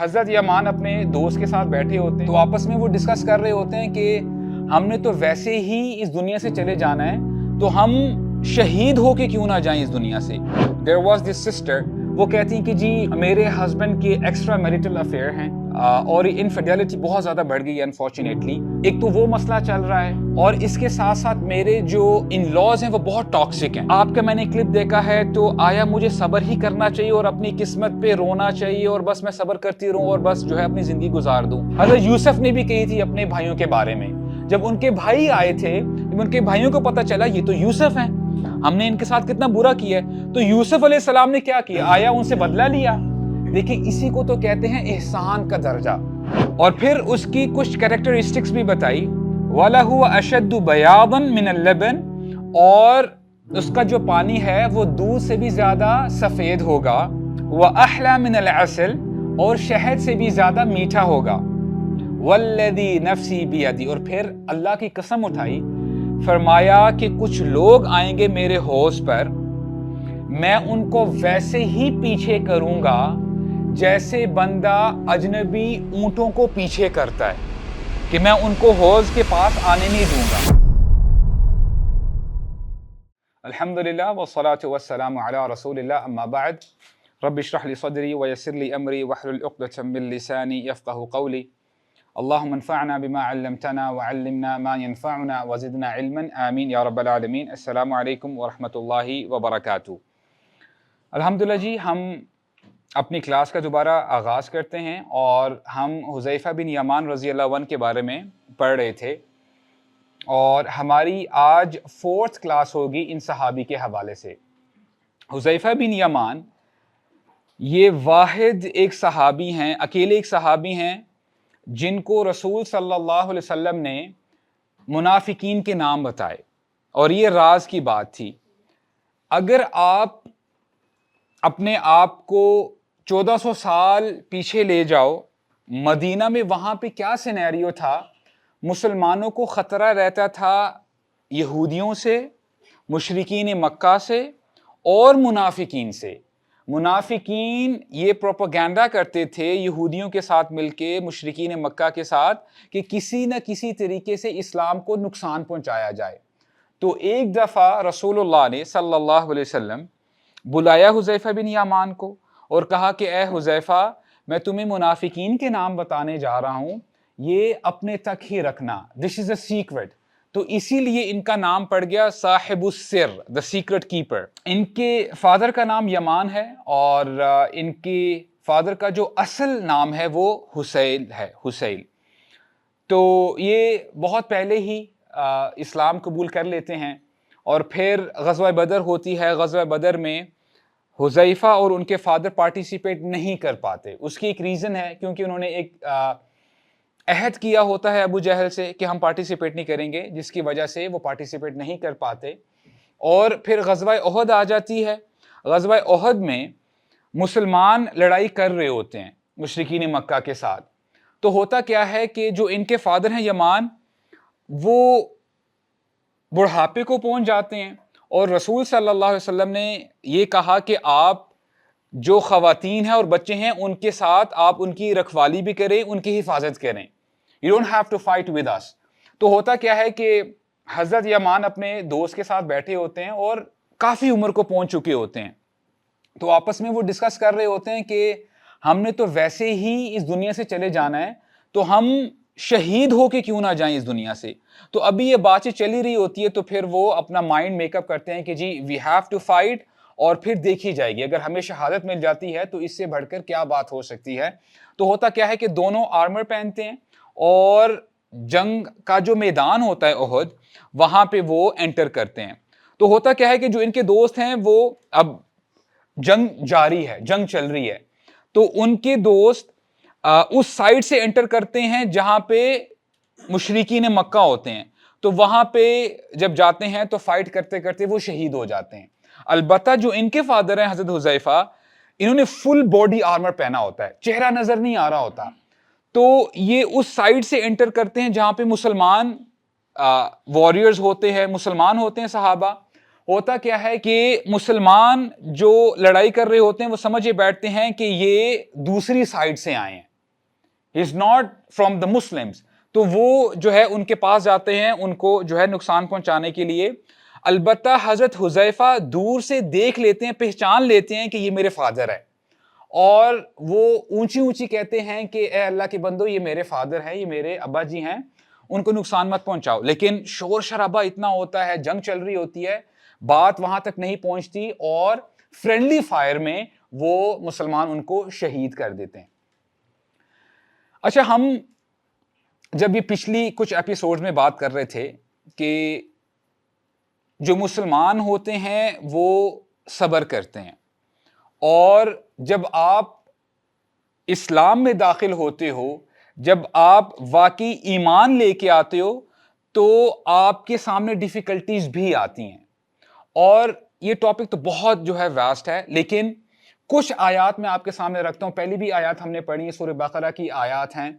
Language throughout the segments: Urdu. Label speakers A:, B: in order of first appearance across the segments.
A: حضرت یمان اپنے دوست کے ساتھ بیٹھے ہوتے ہیں تو آپس میں وہ ڈسکس کر رہے ہوتے ہیں کہ ہم نے تو ویسے ہی اس دنیا سے چلے جانا ہے، تو ہم شہید ہو کے کیوں نہ جائیں اس دنیا سے۔ There was this sister، وہ کہتی ہیں کہ جی میرے ہسبینڈ کے ایکسٹرا میریٹل افیئر ہیں اور انفیڈیلٹی بہت زیادہ بڑھ گئی ہے انفارچونیٹلی۔ ایک تو وہ مسئلہ چل رہا ہے اور اس کے ساتھ ساتھ میرے جو ان لاز ہیں وہ بہت ٹاکسک ہیں۔ آپ کا میں نے کلپ دیکھا ہے، تو آیا مجھے صبر ہی کرنا چاہیے اور اپنی قسمت پہ رونا چاہیے اور بس میں صبر کرتی رہوں اور بس جو ہے اپنی زندگی گزار دوں؟ حضرت یوسف نے بھی کہی تھی اپنے بھائیوں کے بارے میں، جب ان کے بھائی آئے تھے، جب ان کے بھائیوں کو پتہ چلا یہ تو یوسف ہیں، ہم نے ان کے ساتھ کتنا برا کیا ہے، تو یوسف علیہ السلام نے کیا کیا؟ آیا ان سے بدلہ لیا۔ دیکھیں اسی کو تو کہتے ہیں احسان کا درجہ۔ اور پھر اس کی کچھ کریکٹرسٹکس بھی بتائی، وَلَهُ أَشَدُّ بَيَاضًا مِنَ اللَّبَنِ، اور اس کا جو پانی ہے وہ دودھ سے بھی زیادہ سفید ہوگا، وَأَحْلَى مِنَ الْعَسَلِ، اور شہد سے بھی زیادہ میٹھا ہوگا، وَالَّذِي نَفْسِي بِيَدِهِ، اور پھر اللہ کی قسم اٹھائی، فرمایا کہ کچھ لوگ آئیں گے میرے حوض پر، میں ان کو ویسے ہی پیچھے کروں گا جیسے بندہ اجنبی اونٹوں کو پیچھے کرتا ہے، کہ میں ان کو حوض کے پاس آنے نہیں دوں گا۔ الحمدللہ والصلاة والسلام علی رسول اللہ، اما بعد، رب اشرح لی صدری ویسر لی امری واحلل عقدۃ من لسانی یفقہوا قولی، اللہم انفعنا بما علمتنا وعلمنا ما ينفعنا وزدنا علما، آمین یا رب العالمین۔ السلام علیکم ورحمۃ اللہ وبرکاتہ۔ الحمدللہ جی، ہم اپنی کلاس کا دوبارہ آغاز کرتے ہیں اور ہم حذیفہ بن یمان رضی اللہ عنہ کے بارے میں پڑھ رہے تھے، اور ہماری آج 4th کلاس ہوگی ان صحابی کے حوالے سے۔ حذیفہ بن یمان یہ واحد ایک صحابی ہیں، اکیلے ایک صحابی ہیں جن کو رسول صلی اللہ علیہ وسلم نے منافقین کے نام بتائے، اور یہ راز کی بات تھی۔ اگر آپ اپنے آپ کو 1400 سال پیچھے لے جاؤ، مدینہ میں وہاں پہ کیا سینیریو تھا؟ مسلمانوں کو خطرہ رہتا تھا یہودیوں سے، مشرکین مکہ سے اور منافقین سے۔ منافقین یہ پروپیگنڈا کرتے تھے یہودیوں کے ساتھ مل کے، مشرکین مکہ کے ساتھ، کہ کسی نہ کسی طریقے سے اسلام کو نقصان پہنچایا جائے۔ تو ایک دفعہ رسول اللہ نے صلی اللہ علیہ وسلم بلایا حذیفہ بن یمان کو اور کہا کہ اے حذیفہ، میں تمہیں منافقین کے نام بتانے جا رہا ہوں، یہ اپنے تک ہی رکھنا، دس از اے سیکرٹ۔ تو اسی لیے ان کا نام پڑ گیا صاحب السر، دا سیکرٹ کیپر۔ ان کے فادر کا نام یمان ہے، اور ان کے فادر کا جو اصل نام ہے وہ حسیل ہے، حسیل۔ تو یہ بہت پہلے ہی اسلام قبول کر لیتے ہیں، اور پھر غزوہ بدر ہوتی ہے۔ غزوہ بدر میں حذیفہ اور ان کے فادر پارٹیسپیٹ نہیں کر پاتے۔ اس کی ایک ریزن ہے، کیونکہ انہوں نے ایک عہد کیا ہوتا ہے ابو جہل سے کہ ہم پارٹیسپیٹ نہیں کریں گے، جس کی وجہ سے وہ پارٹیسپیٹ نہیں کر پاتے۔ اور پھر غزوہ احد آ جاتی ہے۔ غزوہ احد میں مسلمان لڑائی کر رہے ہوتے ہیں مشرکین مکہ کے ساتھ۔ تو ہوتا کیا ہے کہ جو ان کے فادر ہیں یمان، وہ بڑھاپے کو پہنچ جاتے ہیں، اور رسول صلی اللہ علیہ وسلم نے یہ کہا کہ آپ جو خواتین ہیں اور بچے ہیں ان کے ساتھ آپ ان کی رکھوالی بھی کریں، ان کی حفاظت کریں۔ You don't have to fight with us۔ تو ہوتا کیا ہے کہ حضرت یمان اپنے دوست کے ساتھ بیٹھے ہوتے ہیں اور کافی عمر کو پہنچ چکے ہوتے ہیں، تو آپس میں وہ ڈسکس کر رہے ہوتے ہیں کہ ہم نے تو ویسے ہی اس دنیا سے چلے جانا ہے، تو ہم شہید ہو کے کیوں نہ جائیں اس دنیا سے۔ تو ابھی یہ بات چلی رہی ہوتی ہے، تو پھر وہ اپنا مائنڈ میک اپ کرتے ہیں کہ جی وی ہیو ٹو فائٹ، اور پھر دیکھی جائے گی، اگر ہمیں شہادت مل جاتی ہے تو اس سے بڑھ کر کیا بات ہو سکتی ہے۔ تو ہوتا کیا ہے کہ دونوں آرمر پہنتے ہیں، اور جنگ کا جو میدان ہوتا ہے احد، وہاں پہ وہ انٹر کرتے ہیں۔ تو ہوتا کیا ہے کہ جو ان کے دوست ہیں، وہ اب جنگ جاری ہے، جنگ چل رہی ہے، تو ان کے دوست اس سائڈ سے انٹر کرتے ہیں جہاں پہ مشرکین مکہ ہوتے ہیں۔ تو وہاں پہ جب جاتے ہیں تو فائٹ کرتے کرتے وہ شہید ہو جاتے ہیں۔ البتہ جو ان کے فادر ہیں حضرت حذیفہ، انہوں نے فل باڈی آرمر پہنا ہوتا ہے، چہرہ نظر نہیں آ رہا ہوتا۔ تو یہ اس سائڈ سے انٹر کرتے ہیں جہاں پہ مسلمان واریئرز ہوتے ہیں، مسلمان ہوتے ہیں صحابہ، ہوتا کیا ہے کہ مسلمان جو لڑائی کر رہے ہوتے ہیں وہ سمجھے بیٹھتے ہیں کہ یہ دوسری سائڈ سے آئے ہیں, he is not from the Muslims, تو وہ جو ہے ان کے پاس جاتے ہیں ان کو جو ہے نقصان پہنچانے کے لیے. البتہ حضرت حذیفہ دور سے دیکھ لیتے ہیں, پہچان لیتے ہیں کہ یہ میرے فادر ہے, اور وہ اونچی اونچی کہتے ہیں کہ اے اللہ کے بندو یہ میرے فادر ہیں, یہ میرے ابا جی ہیں, ان کو نقصان مت پہنچاؤ. لیکن شور شرابہ اتنا ہوتا ہے, جنگ چل رہی ہوتی ہے, بات وہاں تک نہیں پہنچتی, اور فرینڈلی فائر میں وہ مسلمان ان کو شہید کر دیتے ہیں. اچھا, ہم جب یہ پچھلی کچھ ایپیسوڈز میں بات کر رہے تھے کہ جو مسلمان ہوتے ہیں وہ صبر کرتے ہیں, اور جب آپ اسلام میں داخل ہوتے ہو, جب آپ واقعی ایمان لے کے آتے ہو, تو آپ کے سامنے ڈیفیکلٹیز بھی آتی ہیں. اور یہ ٹاپک تو بہت جو ہے واسٹ ہے, لیکن کچھ آیات میں آپ کے سامنے رکھتا ہوں. پہلی بھی آیات ہم نے پڑھی ہے, سورہ بقرہ کی آیات ہیں.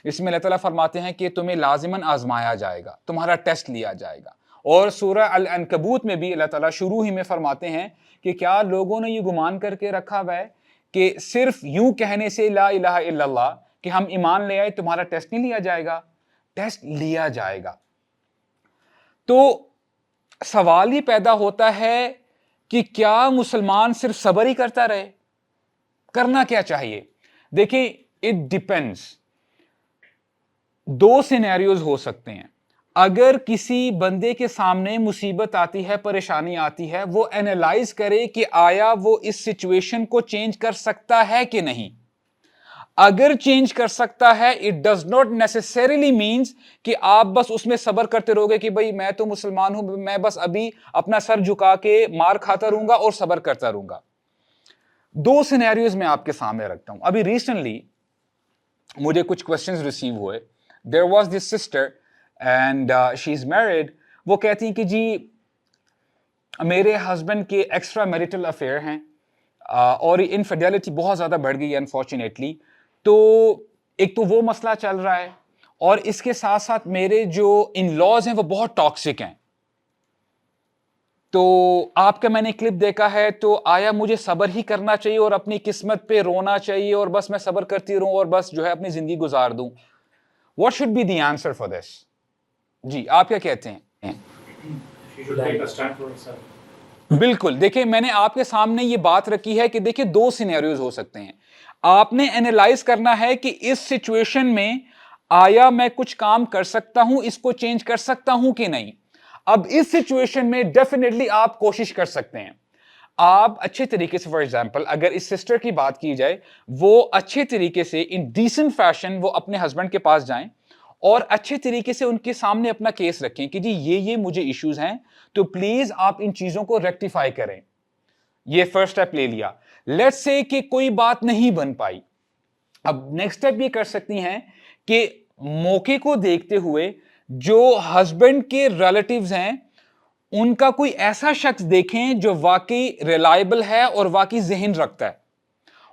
A: اس میں اللہ تعالیٰ فرماتے ہیں کہ تمہیں لازماً آزمایا جائے گا, تمہارا ٹیسٹ لیا جائے گا. اور سورہ العنکبوت میں بھی اللہ تعالیٰ شروع ہی میں فرماتے ہیں کہ کیا لوگوں نے یہ گمان کر کے رکھا ہوا ہے کہ صرف یوں کہنے سے لا الہ الا اللہ کہ ہم ایمان لے آئے تمہارا ٹیسٹ نہیں لیا جائے گا؟ ٹیسٹ لیا جائے گا. تو سوال یہ پیدا ہوتا ہے کہ کیا مسلمان صرف صبر ہی کرتا رہے؟ کرنا کیا چاہیے؟ دیکھیں, اٹ ڈیپینڈز. دو سینیریوز ہو سکتے ہیں. اگر کسی بندے کے سامنے مصیبت آتی ہے, پریشانی آتی ہے, وہ اینالائز کرے کہ آیا وہ اس سچویشن کو چینج کر سکتا ہے کہ نہیں. اگر چینج کر سکتا ہے, اٹ ڈز ناٹ نیسیسریلی مینز کہ آپ بس اس میں صبر کرتے رہو گے کہ بھئی میں تو مسلمان ہوں, میں بس ابھی اپنا سر جھکا کے مار کھاتا رہوں گا اور صبر کرتا رہوں گا. دو سینیریوز میں آپ کے سامنے رکھتا ہوں. ابھی ریسنٹلی مجھے کچھ کوسچنز ریسیو ہوئے. There was this sister and she is married. وہ کہتی ہیں کہ جی میرے ہسبینڈ کے ایکسٹرا میریٹل افیئر ہیں, اور انفیڈیلٹی بہت زیادہ بڑھ گئی ہے انفارچونیٹلی. تو ایک تو وہ مسئلہ چل رہا ہے, اور اس کے ساتھ ساتھ میرے جو ان لاز ہیں وہ بہت ٹاکسک ہیں. تو آپ کا میں نے کلپ دیکھا ہے, تو آیا مجھے صبر ہی کرنا چاہیے اور اپنی قسمت پہ رونا چاہیے اور بس میں صبر کرتی رہوں اور بس جو ہے اپنی زندگی گزار دوں؟ What should be the answer for this? جی آپ کیا کہتے ہیں؟ بالکل. دیکھیں, میں نے آپ کے سامنے یہ بات رکھی ہے کہ دیکھیں دو سینیریوز ہو سکتے ہیں. آپ نے اینالائز کرنا ہے کہ اس سچویشن میں آیا میں کچھ کام کر سکتا ہوں, اس کو چینج کر سکتا ہوں کہ نہیں. اب اس سچویشن میں ڈیفینیٹلی آپ کوشش کر سکتے ہیں. آپ اچھے طریقے سے, فار ایگزامپل اگر اس سسٹر کی بات کی جائے, وہ اچھے طریقے سے ان ڈیسنٹ فیشن وہ اپنے ہسبینڈ کے پاس جائیں اور اچھے طریقے سے ان کے سامنے اپنا کیس رکھیں کہ جی یہ مجھے ایشوز ہیں, تو پلیز آپ ان چیزوں کو ریکٹیفائی کریں. یہ فرسٹ سٹیپ لے لیا. لیٹس سے کہ کوئی بات نہیں بن پائی. اب نیکسٹ سٹیپ یہ کر سکتی ہیں کہ موقع کو دیکھتے ہوئے جو ہسبینڈ کے ریلیٹیوز ہیں ان کا کوئی ایسا شخص دیکھیں جو واقعی ریلائبل ہے اور واقعی ذہن رکھتا ہے,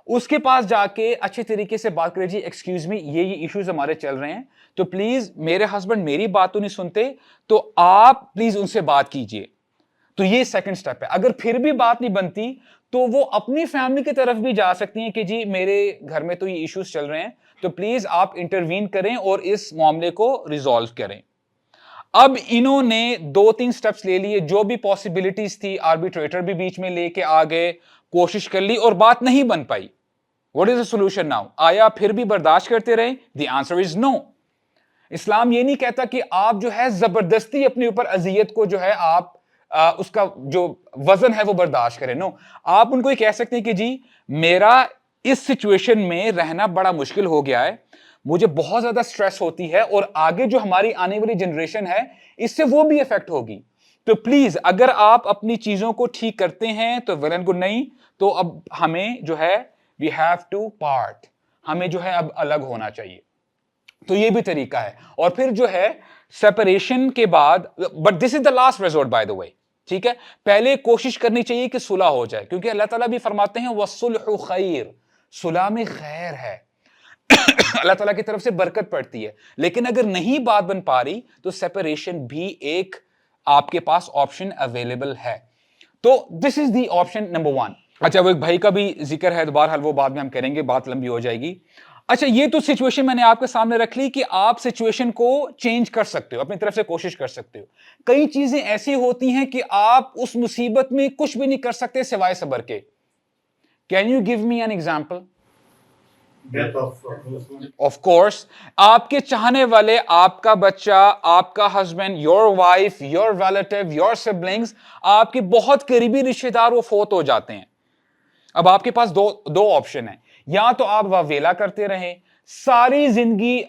A: اس کے پاس جا کے اچھے طریقے سے بات کرے. جی ایکسکیوز می, یہ ایشوز ہمارے چل رہے ہیں, تو پلیز میرے ہسبینڈ میری بات تو نہیں سنتے, تو آپ پلیز ان سے بات کیجئے. تو یہ سیکنڈ سٹیپ ہے. اگر پھر بھی بات نہیں بنتی تو وہ اپنی فیملی کی طرف بھی جا سکتی ہیں کہ جی میرے گھر میں تو یہ ایشوز چل رہے ہیں, تو پلیز آپ انٹروین کریں اور اس معاملے کو ریزالو کریں. اب انہوں نے دو تین سٹیپس لے لیے, جو بھی پاسبلٹیز تھی آربیٹریٹر بھی بیچ میں لے کے آ گئے, کوشش کر لی اور بات نہیں بن پائی. What is the solution now? آیا پھر بھی برداشت کرتے رہیں؟ دی آنسر از نو. اسلام یہ نہیں کہتا کہ آپ جو ہے زبردستی اپنے اوپر اذیت کو جو ہے آپ اس کا جو وزن ہے وہ برداشت کریں. نو, آپ ان کو یہ کہہ سکتے ہیں کہ جی میرا اس سچویشن میں رہنا بڑا مشکل ہو گیا ہے, مجھے بہت زیادہ سٹریس ہوتی ہے, اور آگے جو ہماری آنے والی جنریشن ہے اس سے وہ بھی افیکٹ ہوگی. تو پلیز اگر آپ اپنی چیزوں کو ٹھیک کرتے ہیں تو ویل اینڈ گڈ, نہیں تو اب ہمیں جو ہے وی ہیو ٹو پارٹ, ہمیں جو ہے اب الگ ہونا چاہیے. تو یہ بھی طریقہ ہے. اور پھر جو ہے سیپریشن کے بعد, but this is the last resort by the way, ٹھیک ہے, پہلے کوشش کرنی چاہیے کہ صلح ہو جائے, کیونکہ اللہ تعالیٰ بھی فرماتے ہیں وَالصُّلْحُ خَيْرٌ, صلح میں خیر ہے, اللہ تعالیٰ کی طرف سے برکت پڑتی ہے. لیکن اگر نہیں بات بن پا رہی تو سیپریشن بھی ایک آپ کے پاس آپشن اویلیبل ہے. تو دس از دی آپشن نمبر 1. اچھا وہ ایک بھائی کا بھی ذکر ہے، بہرحال وہ بعد میں ہم کریں گے، بات لمبی ہو جائے گی. اچھا یہ تو سچویشن میں نے آپ کے سامنے رکھ لی کہ آپ سچویشن کو چینج کر سکتے ہو، اپنی طرف سے کوشش کر سکتے ہو. کئی چیزیں ایسی ہوتی ہیں کہ آپ اس مصیبت میں کچھ بھی نہیں کر سکتے سوائے صبر کے. Can you give me an example? Of course آپ کے چاہنے والے، آپ کا بچہ، آپ کا husband, your wife, your relative, your siblings, آپ کے بہت قریبی رشتے دار وہ فوت ہو جاتے ہیں. اب آپ کے پاس دو آپشن ہیں. یا تو آپ واویلا کرتے رہیں، ساری زندگی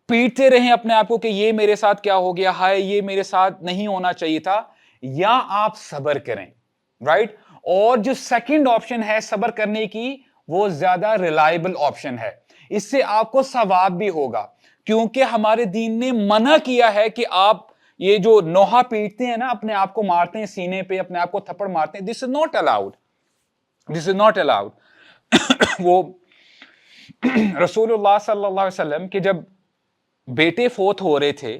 A: پیٹتے رہیں اپنے آپ کو کہ یہ میرے ساتھ کیا ہو گیا، ہائے یہ میرے ساتھ نہیں ہونا چاہیے تھا، یا آپ صبر کریں. رائٹ؟ اور جو سیکنڈ آپشن ہے صبر کرنے کی، وہ زیادہ ریلائبل آپشن ہے. اس سے آپ کو ثواب بھی ہوگا، کیونکہ ہمارے دین نے منع کیا ہے کہ آپ یہ جو نوحہ پیٹتے ہیں نا، اپنے آپ کو مارتے ہیں سینے پہ، اپنے آپ کو تھپڑ مارتے ہیں، this is not allowed. This is not allowed. وہ رسول اللہ صلی اللہ علیہ وسلم کے جب بیٹے فوت ہو رہے تھے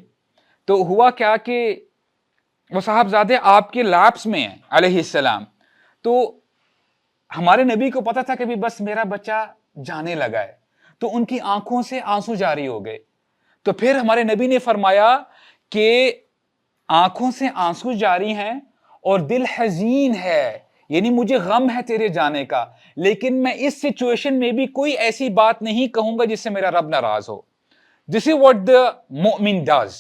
A: تو ہوا کیا کہ وہ صاحبزادے آپ کے لاپس میں ہیں علیہ السلام. تو ہمارے نبی کو پتا تھا کہ بھی بس میرا بچہ جانے لگا ہے، تو ان کی آنکھوں سے آنسو جاری ہو گئے. تو پھر ہمارے نبی نے فرمایا کہ آنکھوں سے آنسو جاری ہیں اور دل حزین ہے، یعنی مجھے غم ہے تیرے جانے کا، لیکن میں اس سچویشن میں بھی کوئی ایسی بات نہیں کہوں گا جس سے میرا رب ناراض ہو. This is what the mu'min does.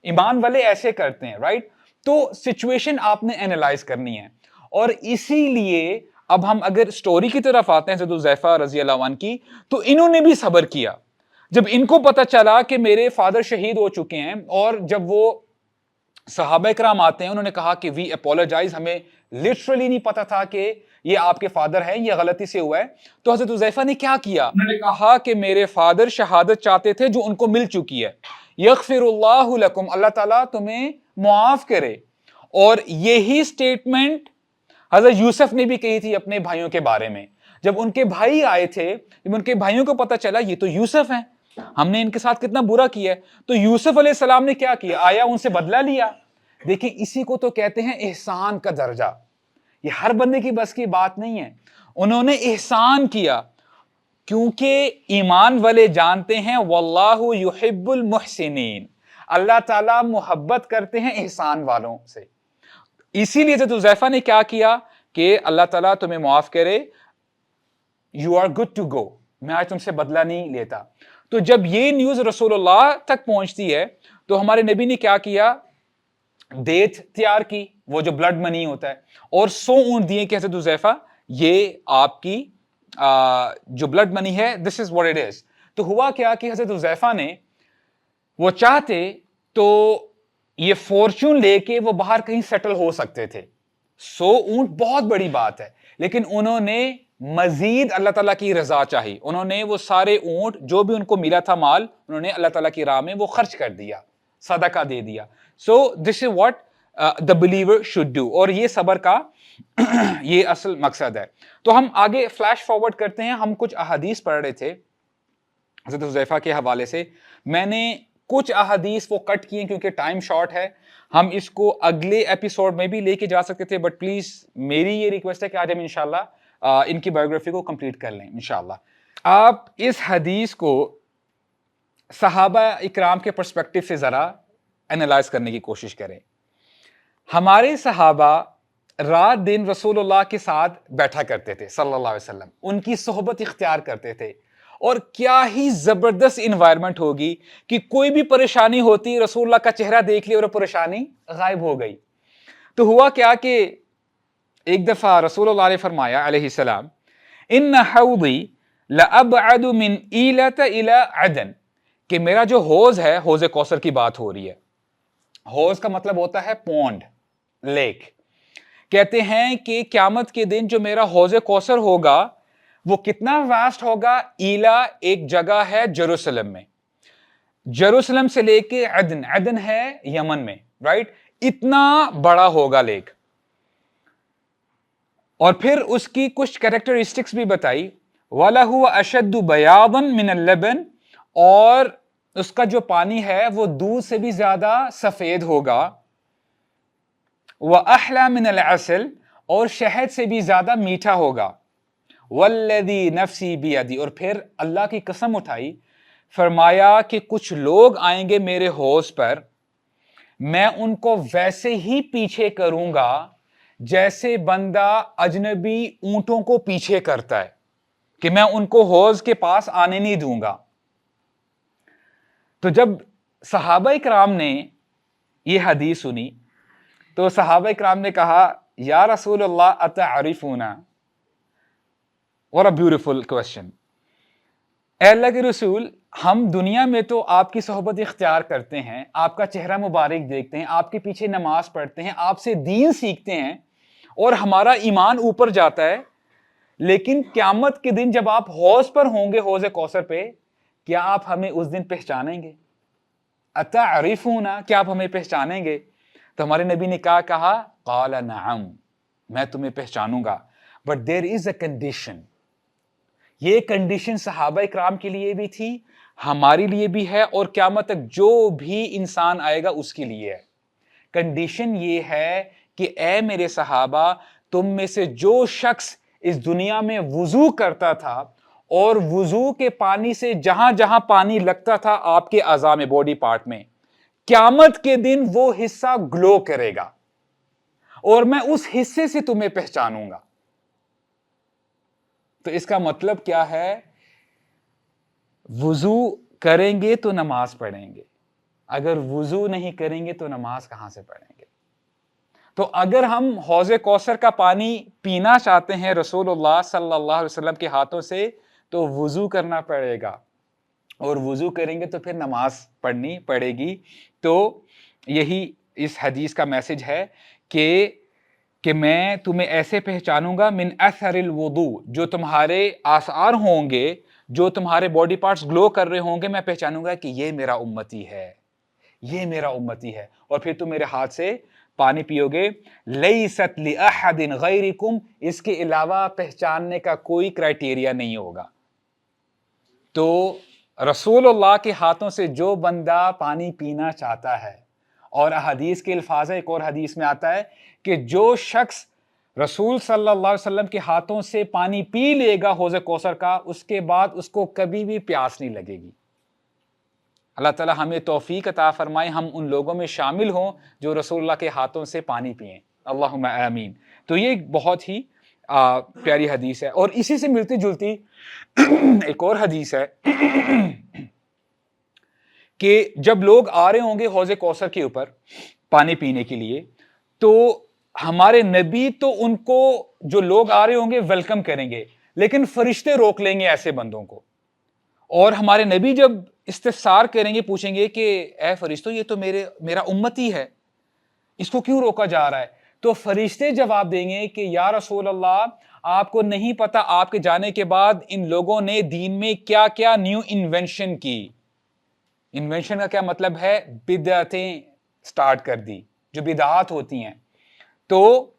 A: ایمان والے ایسے کرتے ہیں. رائٹ؟ تو سچویشن آپ نے اینالائز کرنی ہے. اور اسی لیے اب ہم اگر سٹوری کی طرف آتے ہیں حضرت حذیفہ رضی اللہ عنہ کی، تو انہوں نے بھی صبر کیا. جب ان کو پتا چلا کہ میرے فادر شہید ہو چکے ہیں، اور جب وہ صحابہ کرام آتے ہیں، انہوں نے کہا کہ وی اپولوجائز، ہمیں لٹرلی نہیں پتا تھا کہ یہ آپ کے فادر ہیں، یہ غلطی سے ہوا ہے. تو حضرت حذیفہ نے کیا کیا؟ انہوں نے کہا کہ میرے فادر شہادت چاہتے تھے جو ان کو مل چکی ہے. یغفر اللہ لکم، اللہ تعالیٰ تمہیں معاف کرے. اور یہی سٹیٹمنٹ حضرت یوسف نے بھی کہی تھی اپنے بھائیوں کے بارے میں. جب ان کے بھائی آئے تھے، جب ان کے بھائیوں کو پتا چلا یہ تو یوسف ہیں، ہم نے ان کے ساتھ کتنا برا کیا ہے، تو یوسف علیہ السلام نے کیا کیا؟ آیا ان سے بدلہ لیا. دیکھیں اسی کو تو کہتے ہیں احسان کا درجہ. یہ ہر بندے کی بس کی بات نہیں ہے. انہوں نے احسان کیا، کیونکہ ایمان والے جانتے ہیں واللہ یحب المحسنین، اللہ تعالیٰ محبت کرتے ہیں احسان والوں سے. اسی لیے حضرت حذیفہ نے کیا کیا کہ اللہ تعالیٰ تمہیں معاف کرے، you are good to go, میں آج تم سے بدلہ نہیں لیتا. تو جب یہ نیوز رسول اللہ تک پہنچتی ہے تو ہمارے نبی نے کیا کیا؟ دیت تیار کی، وہ جو بلڈ منی ہوتا ہے، اور 100 اونٹ دیے کہ حضرت حذیفہ یہ آپ کی جو بلڈ منی ہے، دس از واٹ اٹ از. تو ہوا کیا کہ حضرت حذیفہ نے، وہ چاہتے تو یہ فارچون لے کے وہ باہر کہیں سیٹل ہو سکتے تھے. 100 اونٹ بہت بڑی بات ہے، لیکن انہوں نے مزید اللہ تعالیٰ کی رضا چاہی. انہوں نے وہ سارے اونٹ جو بھی ان کو ملا تھا مال، انہوں نے اللہ تعالیٰ کی راہ میں وہ خرچ کر دیا، صدقہ دے دیا. So this is what the believer should do. اور یہ صبر کا یہ اصل مقصد ہے. تو ہم آگے فلیش فارورڈ کرتے ہیں. ہم کچھ احادیث پڑھ رہے تھے حضرت حذیفہ کے حوالے سے. میں نے کچھ احادیث وہ کٹ کیے کیونکہ ٹائم شارٹ ہے. ہم اس کو اگلے ایپیسوڈ میں بھی لے کے جا سکتے تھے، بٹ پلیز میری یہ ریکویسٹ ہے کہ آج ہم انشاءاللہ ان کی بایوگرافی کو کمپلیٹ کر لیں انشاءاللہ. آپ اس حدیث کو صحابہ اکرام کے پرسپیکٹو سے ذرا اینالائز کرنے کی کوشش کریں. ہمارے صحابہ رات دن رسول اللہ کے ساتھ بیٹھا کرتے تھے صلی اللہ علیہ وسلم، ان کی صحبت اختیار کرتے تھے. اور کیا ہی زبردست انوائرمنٹ ہوگی کہ کوئی بھی پریشانی ہوتی رسول اللہ کا چہرہ دیکھ لی اور پریشانی غائب ہو گئی. تو ہوا کیا کہ ایک دفعہ رسول اللہ نے فرمایا علیہ السلام، ان حوضی لابعد من ایلۃ الی عدن، کہ میرا جو حوض ہے، حوض کوثر کی بات ہو رہی ہے. حوض کا مطلب ہوتا ہے پونڈ، لیک. کہتے ہیں کہ قیامت کے دن جو میرا حوض کوثر ہوگا وہ کتنا واسٹ ہوگا. ایلا ایک جگہ ہے جیروسلم میں، جیروسلم سے لے کے عدن، عدن ہے یمن میں، رائٹ؟ اتنا بڑا ہوگا لیک. اور پھر اس کی کچھ کریکٹرسٹکس بھی بتائی. وَلَهُ أَشَدُّ بَيَاضًا مِنَ اللَّبَنِ، اور اس کا جو پانی ہے وہ دودھ سے بھی زیادہ سفید ہوگا. وَأَحْلَى مِنَ الْعَسَلِ، اور شہد سے بھی زیادہ میٹھا ہوگا. والذی نفسی بیدی, اور پھر اللہ کی قسم اٹھائی, فرمایا کہ کچھ لوگ آئیں گے میرے حوض پر, میں ان کو ویسے ہی پیچھے کروں گا جیسے بندہ اجنبی اونٹوں کو پیچھے کرتا ہے, کہ میں ان کو حوض کے پاس آنے نہیں دوں گا. تو جب صحابہ کرام نے یہ حدیث سنی تو صحابہ کرام نے کہا, یا رسول اللہ اتعرفونا. What a beautiful question. اے اللہ کے رسول, ہم دنیا میں تو آپ کی صحبت اختیار کرتے ہیں, آپ کا چہرہ مبارک دیکھتے ہیں, آپ کے پیچھے نماز پڑھتے ہیں, آپ سے دین سیکھتے ہیں, اور ہمارا ایمان اوپر جاتا ہے, لیکن قیامت کے دن جب آپ حوض پر ہوں گے, حوض کوثر پہ, کیا آپ ہمیں اس دن پہچانیں گے؟ اتعرفونا, کیا آپ ہمیں پہچانیں گے؟ تو ہمارے نبی نے کیا کہا؟ قال نعم, میں تمہیں پہچانوں گا, but there is a condition. یہ کنڈیشن صحابہ اکرام کے لیے بھی تھی, ہمارے لیے بھی ہے, اور قیامت تک جو بھی انسان آئے گا اس کے لیے ہے. کنڈیشن یہ ہے کہ اے میرے صحابہ, تم میں سے جو شخص اس دنیا میں وضو کرتا تھا اور وضو کے پانی سے جہاں جہاں پانی لگتا تھا آپ کے اعضاء میں, باڈی پارٹ میں, قیامت کے دن وہ حصہ گلو کرے گا, اور میں اس حصے سے تمہیں پہچانوں گا. تو اس کا مطلب کیا ہے؟ وضو کریں گے تو نماز پڑھیں گے, اگر وضو نہیں کریں گے تو نماز کہاں سے پڑھیں گے؟ تو اگر ہم حوض کوثر کا پانی پینا چاہتے ہیں رسول اللہ صلی اللہ علیہ وسلم کے ہاتھوں سے, تو وضو کرنا پڑے گا, اور وضو کریں گے تو پھر نماز پڑھنی پڑے گی. تو یہی اس حدیث کا میسج ہے کہ میں تمہیں ایسے پہچانوں گا, من اثر الوضوء, جو تمہارے آثار ہوں گے, جو تمہارے باڈی پارٹس گلو کر رہے ہوں گے, میں پہچانوں گا کہ یہ میرا امتی ہے, یہ میرا امتی ہے. اور پھر تم میرے ہاتھ سے پانی پیو گے. لیست لأحد غیرکم, اس کے علاوہ پہچاننے کا کوئی کرائٹیریا نہیں ہوگا. تو رسول اللہ کے ہاتھوں سے جو بندہ پانی پینا چاہتا ہے, اور حدیث کے الفاظ, ایک اور حدیث میں آتا ہے کہ جو شخص رسول صلی اللہ علیہ وسلم کے ہاتھوں سے پانی پی لے گا حوض کوثر کا, اس کے بعد اس کو کبھی بھی پیاس نہیں لگے گی. اللہ تعالی ہمیں توفیق عطا فرمائے, ہم ان لوگوں میں شامل ہوں جو رسول اللہ کے ہاتھوں سے پانی پئیں. اللہم آمین. تو یہ ایک بہت ہی پیاری حدیث ہے. اور اسی سے ملتی جلتی ایک اور حدیث ہے کہ جب لوگ آ رہے ہوں گے حوض کوثر کے اوپر پانی پینے کے لیے, تو ہمارے نبی تو ان کو, جو لوگ آ رہے ہوں گے, ویلکم کریں گے, لیکن فرشتے روک لیں گے ایسے بندوں کو. اور ہمارے نبی جب استفسار کریں گے, پوچھیں گے کہ اے فرشتوں, یہ تو میرا امتی ہے, اس کو کیوں روکا جا رہا ہے؟ تو فرشتے جواب دیں گے کہ یا رسول اللہ, آپ کو نہیں پتا آپ کے جانے کے بعد ان لوگوں نے دین میں کیا کیا نیو انوینشن کی. انوینشن کا کیا مطلب ہے؟ بدعتیں سٹارٹ کر دی, جو بدعات ہوتی ہیں. تو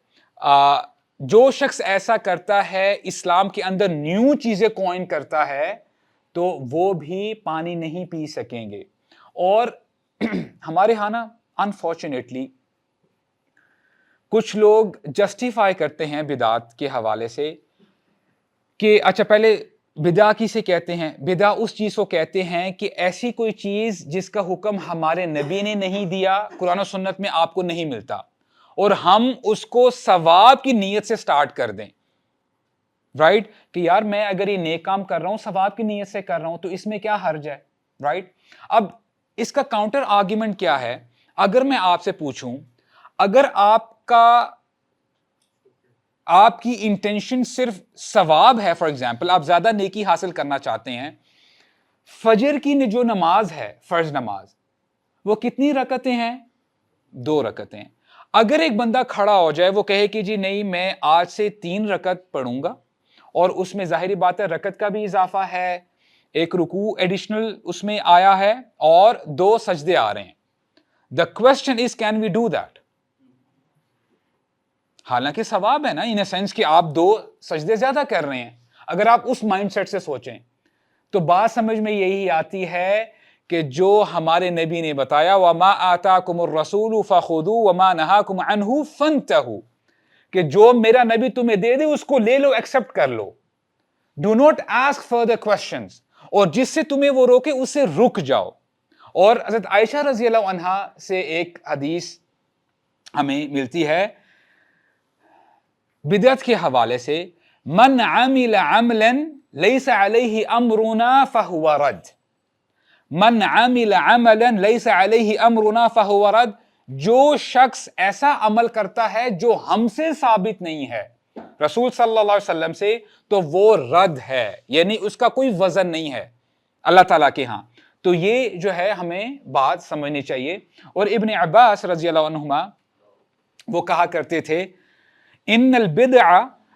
A: جو شخص ایسا کرتا ہے, اسلام کے اندر نیو چیزیں کوائن کرتا ہے, تو وہ بھی پانی نہیں پی سکیں گے. اور ہمارے ہاں نا انفارچونیٹلی کچھ لوگ جسٹیفائی کرتے ہیں بدعات کے حوالے سے کہ اچھا, پہلے بدعا کسے کہتے ہیں؟ بدعا اس چیز کو کہتے ہیں کہ ایسی کوئی چیز جس کا حکم ہمارے نبی نے نہیں دیا, قرآن و سنت میں آپ کو نہیں ملتا, اور ہم اس کو ثواب کی نیت سے سٹارٹ کر دیں. رائٹ, کہ یار میں اگر یہ نیک کام کر رہا ہوں, ثواب کی نیت سے کر رہا ہوں, تو اس میں کیا حرج ہے؟ رائٹ. اب اس کا کاؤنٹر آرگیومنٹ کیا ہے؟ اگر میں آپ سے پوچھوں, اگر آپ کی انٹینشن صرف ثواب ہے, فار ایگزامپل آپ زیادہ نیکی حاصل کرنا چاہتے ہیں, فجر کی جو نماز ہے, فرض نماز, وہ کتنی رکعتیں ہیں؟ 2 رکعتیں. اگر ایک بندہ کھڑا ہو جائے, وہ کہے کہ جی نہیں, میں آج سے 3 رکعت پڑھوں گا, اور اس میں ظاہری بات ہے رکعت کا بھی اضافہ ہے, ایک رکوع ایڈیشنل اس میں آیا ہے, اور 2 سجدے آ رہے ہیں. The question is, can we do that? حالانکہ ثواب ہے نا, ان اے سینس کہ آپ 2 سجدے زیادہ کر رہے ہیں. اگر آپ اس مائنڈ سیٹ سے سوچیں تو بات سمجھ میں یہی آتی ہے کہ جو ہمارے نبی نے بتایا, وَمَا آتَاكُمُ الرَّسُولُ فَخُذُوهُ وَمَا نَهَاكُمْ عَنْهُ فَانْتَهُوا, کہ جو میرا نبی تمہیں دے دے اس کو لے لو, ایکسپٹ کر لو. Do not ask further questions, اور جس سے تمہیں وہ روکے اس سے رک جاؤ. اور حضرت عائشہ رضی اللہ عنہا سے ایک حدیث ہمیں ملتی ہے بدعت کے حوالے سے, من عمل عملا لیس علیہ امرنا فہو رد. من عمل عملا لیس علیہ امرنا فہو رد, جو شخص ایسا عمل کرتا ہے جو ہم سے ثابت نہیں ہے رسول صلی اللہ علیہ وسلم سے, تو وہ رد ہے, یعنی اس کا کوئی وزن نہیں ہے اللہ تعالیٰ کے ہاں. تو یہ جو ہے ہمیں بات سمجھنی چاہیے. اور ابن عباس رضی اللہ عنہما وہ کہا کرتے تھے ان البدع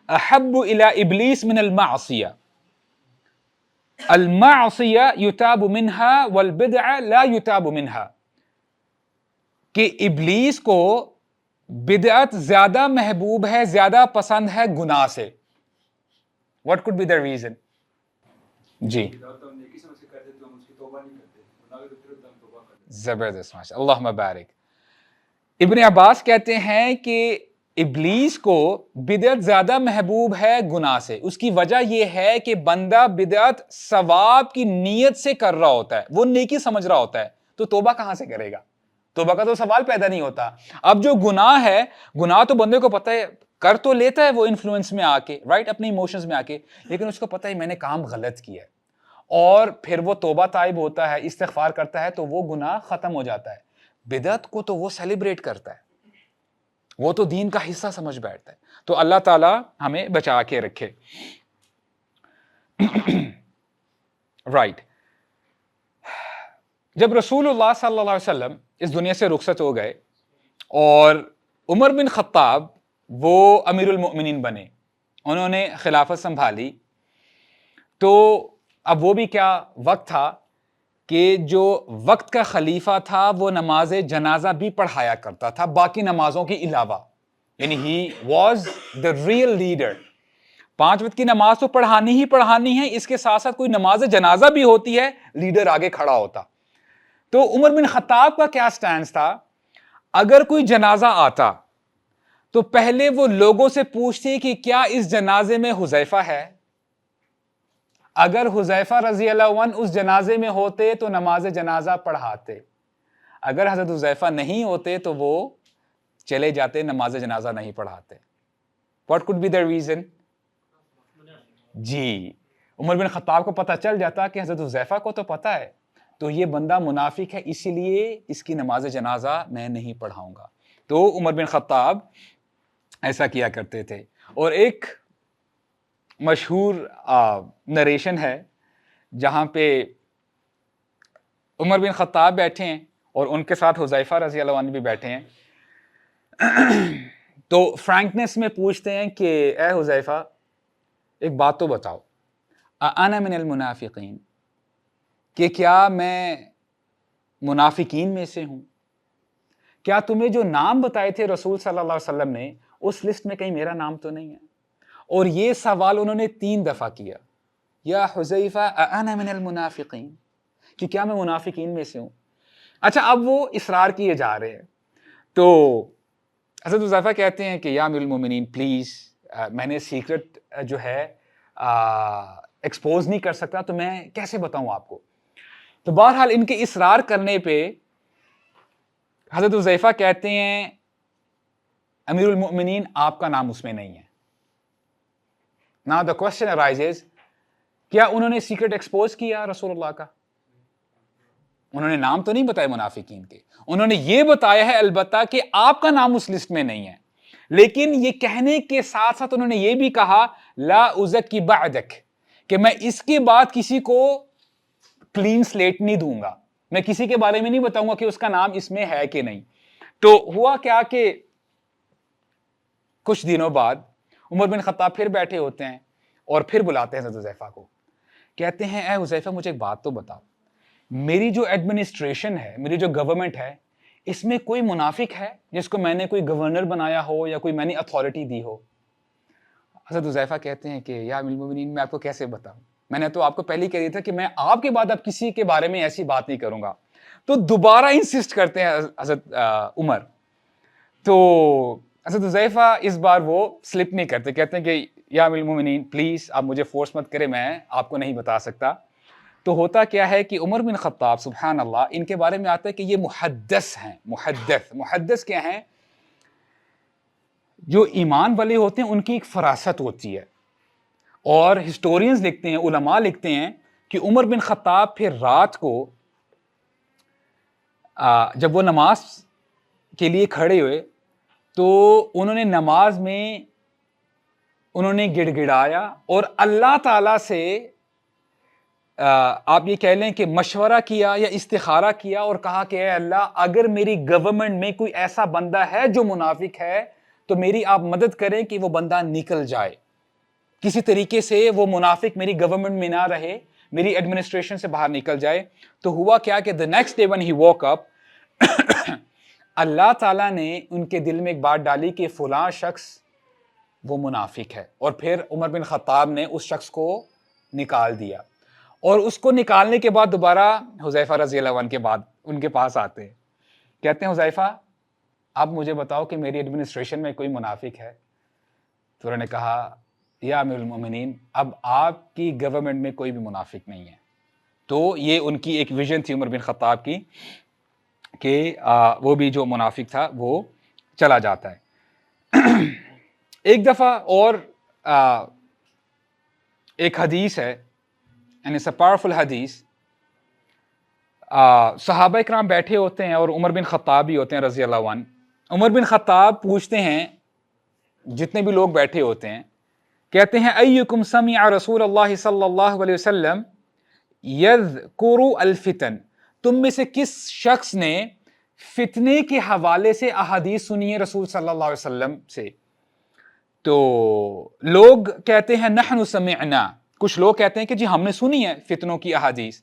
A: احب الى ابلیس من المعصیہ, المعصیہ یتاب منها والبدع لا یتاب منها, کہ ابلیس کو بدعت زیادہ محبوب ہے, زیادہ پسند ہے گناہ سے. What could be the reason? جی زبردست, ماشاء اللہ بارک. ابن عباس کہتے ہیں کہ ابلیس کو بدعت زیادہ محبوب ہے گناہ سے. اس کی وجہ یہ ہے کہ بندہ بدعت ثواب کی نیت سے کر رہا ہوتا ہے, وہ نیکی سمجھ رہا ہوتا ہے, تو توبہ کہاں سے کرے گا؟ توبہ کا تو سوال پیدا نہیں ہوتا. اب جو گناہ ہے, گناہ تو بندے کو پتہ ہے, کر تو لیتا ہے وہ انفلوئنس میں آ کے, رائٹ, اپنے ایموشنز میں آ کے, لیکن اس کو پتہ ہے میں نے کام غلط کیا ہے, اور پھر وہ توبہ تائب ہوتا ہے, استغفار کرتا ہے, تو وہ گناہ ختم ہو جاتا ہے. بدعت کو تو وہ سیلیبریٹ کرتا ہے, وہ تو دین کا حصہ سمجھ بیٹھتا ہے. تو اللہ تعالی ہمیں بچا کے رکھے. رائٹ. جب رسول اللہ صلی اللہ علیہ وسلم اس دنیا سے رخصت ہو گئے اور عمر بن خطاب وہ امیر المؤمنین بنے, انہوں نے خلافت سنبھالی, تو اب وہ بھی کیا وقت تھا کہ جو وقت کا خلیفہ تھا وہ نماز جنازہ بھی پڑھایا کرتا تھا باقی نمازوں کے علاوہ, یعنی he was the real leader. 5 وقت کی نماز تو پڑھانی ہی پڑھانی ہے, اس کے ساتھ ساتھ کوئی نماز جنازہ بھی ہوتی ہے, لیڈر آگے کھڑا ہوتا. تو عمر بن خطاب کا کیا سٹینس تھا, اگر کوئی جنازہ آتا تو پہلے وہ لوگوں سے پوچھتے کہ کیا اس جنازے میں حذیفہ ہے. اگر حذیفہ رضی اللہ عنہ اس جنازے میں ہوتے تو نماز جنازہ پڑھاتے, اگر حضرت حذیفہ نہیں ہوتے تو وہ چلے جاتے, نماز جنازہ نہیں پڑھاتے. What could be the reason? جی, عمر بن خطاب کو پتہ چل جاتا کہ حضرت حذیفہ کو تو پتہ ہے, تو یہ بندہ منافق ہے, اسی لیے اس کی نماز جنازہ میں نہیں پڑھاؤں گا. تو عمر بن خطاب ایسا کیا کرتے تھے. اور ایک مشہور نریشن ہے جہاں پہ عمر بن خطاب بیٹھے ہیں اور ان کے ساتھ حذیفہ رضی اللہ عنہ بھی بیٹھے ہیں. تو فرینکنس میں پوچھتے ہیں کہ اے حذیفہ ایک بات تو بتاؤ, انا من المنافقین, کہ کیا میں منافقین میں سے ہوں؟ کیا تمہیں جو نام بتائے تھے رسول صلی اللہ علیہ وسلم نے اس لسٹ میں کہیں میرا نام تو نہیں ہے؟ اور یہ سوال انہوں نے 3 دفعہ کیا, یا حذیفہ انا من المنافقین, کہ کیا میں منافقین میں سے ہوں. اچھا, اب وہ اصرار کیے جا رہے ہیں, تو حضرت حذیفہ کہتے ہیں کہ یا امیر المومنین پلیز, میں نے سیکرٹ جو ہے ایکسپوز نہیں کر سکتا, تو میں کیسے بتاؤں آپ کو. تو بہرحال ان کے اصرار کرنے پہ حضرت حذیفہ کہتے ہیں امیر المؤمنین آپ کا نام اس میں نہیں ہے. Now the question arises, کیا انہوں نے سیکرٹ ایکسپوز کیا رسول اللہ کا؟ انہوں نے نام تو نہیں بتایا منافقین کے, انہوں نے یہ بتایا ہے البتہ کہ آپ کا نام اس لسٹ میں نہیں ہے. لیکن یہ کہنے کے ساتھ ساتھ انہوں نے یہ بھی کہا لا ازکی بعدک, کہ میں اس کے بعد کسی کو کلین سلیٹ نہیں دوں گا, میں کسی کے بارے میں نہیں بتاؤں گا کہ اس کا نام اس میں ہے کہ نہیں. تو ہوا کیا کہ کچھ دنوں بعد عمر بن خطاب پھر بیٹھے ہوتے ہیں اور پھر بلاتے ہیں حضرت حذیفہ کو, کہتے ہیں اے حذیفہ مجھے ایک بات تو بتاؤ, میری جو ایڈمنسٹریشن ہے, میری جو گورنمنٹ ہے, اس میں کوئی منافق ہے جس کو میں نے کوئی گورنر بنایا ہو یا کوئی میں نے اتھارٹی دی ہو؟ حضرت حذیفہ کہتے ہیں کہ یا امیر المؤمنین میں آپ کو کیسے بتاؤں, میں نے تو آپ کو پہلے ہی کہہ دیا تھا کہ میں آپ کے بعد اب کسی کے بارے میں ایسی بات نہیں کروں گا. تو دوبارہ انسسٹ کرتے ہیں حضرت عمر. تو حضرت حذیفہ اس بار وہ سلپ نہیں کرتے, کہتے ہیں کہ یا امیر المومنین پلیز آپ مجھے فورس مت کریں, میں آپ کو نہیں بتا سکتا. تو ہوتا کیا ہے کہ عمر بن خطاب سبحان اللہ, ان کے بارے میں آتا ہے کہ یہ محدث ہیں. محدث کیا ہیں؟ جو ایمان والے ہوتے ہیں ان کی ایک فراست ہوتی ہے, اور ہسٹورینز لکھتے ہیں, علماء لکھتے ہیں کہ عمر بن خطاب پھر رات کو جب وہ نماز کے لیے کھڑے ہوئے تو انہوں نے نماز میں انہوں نے گڑ گڑایا اور اللہ تعالیٰ سے آپ یہ کہہ لیں کہ مشورہ کیا یا استخارہ کیا اور کہا کہ اے اللہ, اگر میری گورنمنٹ میں کوئی ایسا بندہ ہے جو منافق ہے تو میری آپ مدد کریں کہ وہ بندہ نکل جائے, کسی طریقے سے وہ منافق میری گورنمنٹ میں نہ رہے, میری ایڈمنسٹریشن سے باہر نکل جائے. تو ہوا کیا کہ the next day when he woke up اللہ تعالیٰ نے ان کے دل میں ایک بات ڈالی کہ فلاں شخص وہ منافق ہے, اور پھر عمر بن خطاب نے اس شخص کو نکال دیا. اور اس کو نکالنے کے بعد دوبارہ حذیفہ رضی اللہ عنہ کے بعد ان کے پاس آتے ہیں, کہتے ہیں حذیفہ اب مجھے بتاؤ کہ میری ایڈمنسٹریشن میں کوئی منافق ہے؟ تو انہوں نے کہا یا امیر المومنین اب آپ کی گورنمنٹ میں کوئی بھی منافق نہیں ہے. تو یہ ان کی ایک ویژن تھی عمر بن خطاب کی کہ وہ بھی جو منافق تھا وہ چلا جاتا ہے. ایک دفعہ اور ایک حدیث ہے, and it's a powerful حدیث. صحابہ اکرام بیٹھے ہوتے ہیں اور عمر بن خطاب بھی ہوتے ہیں رضی اللہ عنہ. عمر بن خطاب پوچھتے ہیں جتنے بھی لوگ بیٹھے ہوتے ہیں, کہتے ہیں ایکم سمع رسول اللہ صلی اللہ علیہ وسلم یذکر الفتن, تم میں سے کس شخص نے فتنے کے حوالے سے احادیث سنی ہے رسول صلی اللہ علیہ وسلم سے؟ تو لوگ کہتے ہیں نحن سمعنا, کچھ لوگ کہتے ہیں کہ جی ہم نے سنی ہے فتنوں کی احادیث.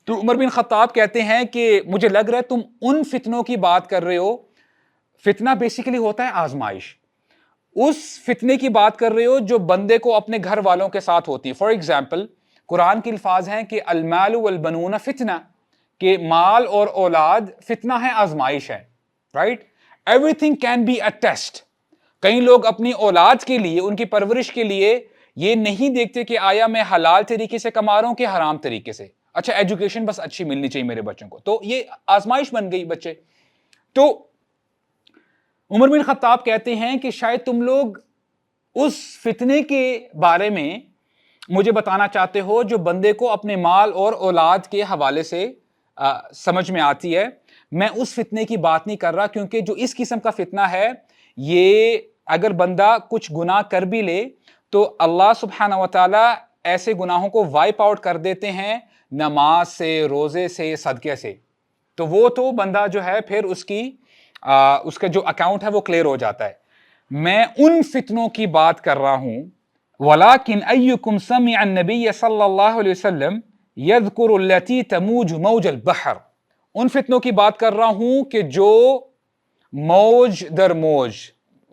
A: تو عمر بن خطاب کہتے ہیں کہ مجھے لگ رہا ہے تم ان فتنوں کی بات کر رہے ہو. فتنہ بیسیکلی ہوتا ہے آزمائش, اس فتنے کی بات کر رہے ہو جو بندے کو اپنے گھر والوں کے ساتھ ہوتی ہے. فار ایگزامپل قرآن کے الفاظ ہیں کہ المال والبنون فتنہ, کہ مال اور اولاد فتنہ ہے, آزمائش ہے, right. Everything can be a test. کئی لوگ اپنی اولاد کے لیے, ان کی پرورش کے لیے یہ نہیں دیکھتے کہ آیا میں حلال طریقے سے کما رہا ہوں کہ حرام طریقے سے, اچھا ایجوکیشن بس اچھی ملنی چاہیے میرے بچوں کو, تو یہ آزمائش بن گئی بچے. تو عمر بن خطاب کہتے ہیں کہ شاید تم لوگ اس فتنے کے بارے میں مجھے بتانا چاہتے ہو جو بندے کو اپنے مال اور اولاد کے حوالے سے سمجھ میں آتی ہے. میں اس فتنے کی بات نہیں کر رہا, کیونکہ جو اس قسم کا فتنہ ہے یہ اگر بندہ کچھ گناہ کر بھی لے تو اللہ سبحانہ وتعالی ایسے گناہوں کو وائپ آؤٹ کر دیتے ہیں نماز سے, روزے سے, صدقے سے. تو وہ تو بندہ جو ہے پھر اس کا جو اکاؤنٹ ہے وہ کلیئر ہو جاتا ہے. میں ان فتنوں کی بات کر رہا ہوں. وَلَكِنْ أَيُّكُمْ سَمِعَ النَّبِيَّ صلی اللہ علیہ وسلم يَذْكُرُ الَّتِي تَمُوجُ مَوْجَ الْبَحْرِ, ان فتنوں کی بات کر رہا ہوں کہ جو موج در موج,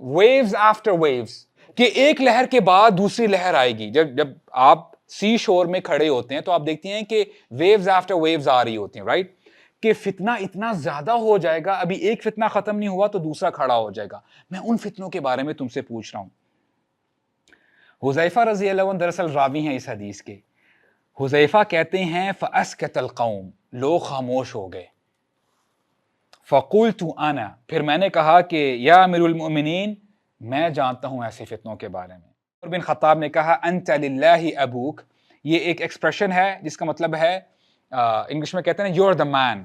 A: ویوز آفٹر ویوز, کہ ایک لہر کے بعد دوسری لہر آئے گی. جب آپ سی شور میں کھڑے ہوتے ہیں تو آپ دیکھتے ہیں کہ ویوز آفٹر ویوز آ رہی ہوتی ہیں, رائٹ. کہ فتنہ اتنا زیادہ ہو جائے گا, ابھی ایک فتنہ ختم نہیں ہوا تو دوسرا کھڑا ہو جائے گا. میں ان فتنوں کے بارے میں تم سے پوچھ رہا ہوں. حذیفہ رضی اللہ عنہ دراصل راوی ہیں اس حدیث کے. حذیفہ کہتے ہیں فَأَسْكَتَ الْقَوْمُ, لوگ خاموش ہو گئے. فَقُلْتُ أَنَا, پھر میں نے کہا کہ یا امیر المؤمنین میں جانتا ہوں ایسے فتنوں کے بارے میں. عمر بن خطاب نے کہا انت للہ ابوک, یہ ایک ایکسپریشن ہے جس کا مطلب ہے انگلش میں کہتے ہیں یو آر دا مین,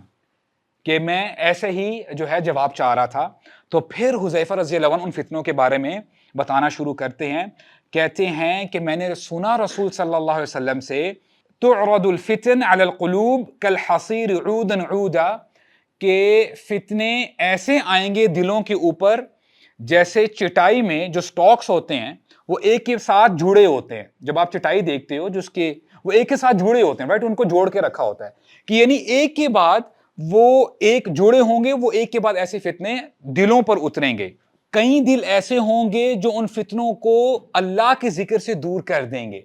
A: کہ میں ایسے ہی جو ہے جواب چاہ رہا تھا. تو پھر حذیفہ رضی اللہ عنہ ان فتنوں کے بارے میں بتانا شروع کرتے ہیں. کہتے ہیں کہ میں نے سنا رسول صلی اللہ علیہ وسلم سے تعرض الفتن علی القلوب کالحصیر عودا عودا, کہ فتنے ایسے آئیں گے دلوں کے اوپر جیسے چٹائی میں جو سٹاکس ہوتے ہیں وہ ایک کے ساتھ جڑے ہوتے ہیں. جب آپ چٹائی دیکھتے ہو جس کے وہ ایک کے ساتھ جڑے ہوتے ہیں, رائٹ, ان کو جوڑ کے رکھا ہوتا ہے, کہ یعنی ایک کے بعد وہ ایک جڑے ہوں گے, وہ ایک کے بعد ایسے فتنے دلوں پر اتریں گے. کئی دل ایسے ہوں گے جو ان فتنوں کو اللہ کے ذکر سے دور کر دیں گے,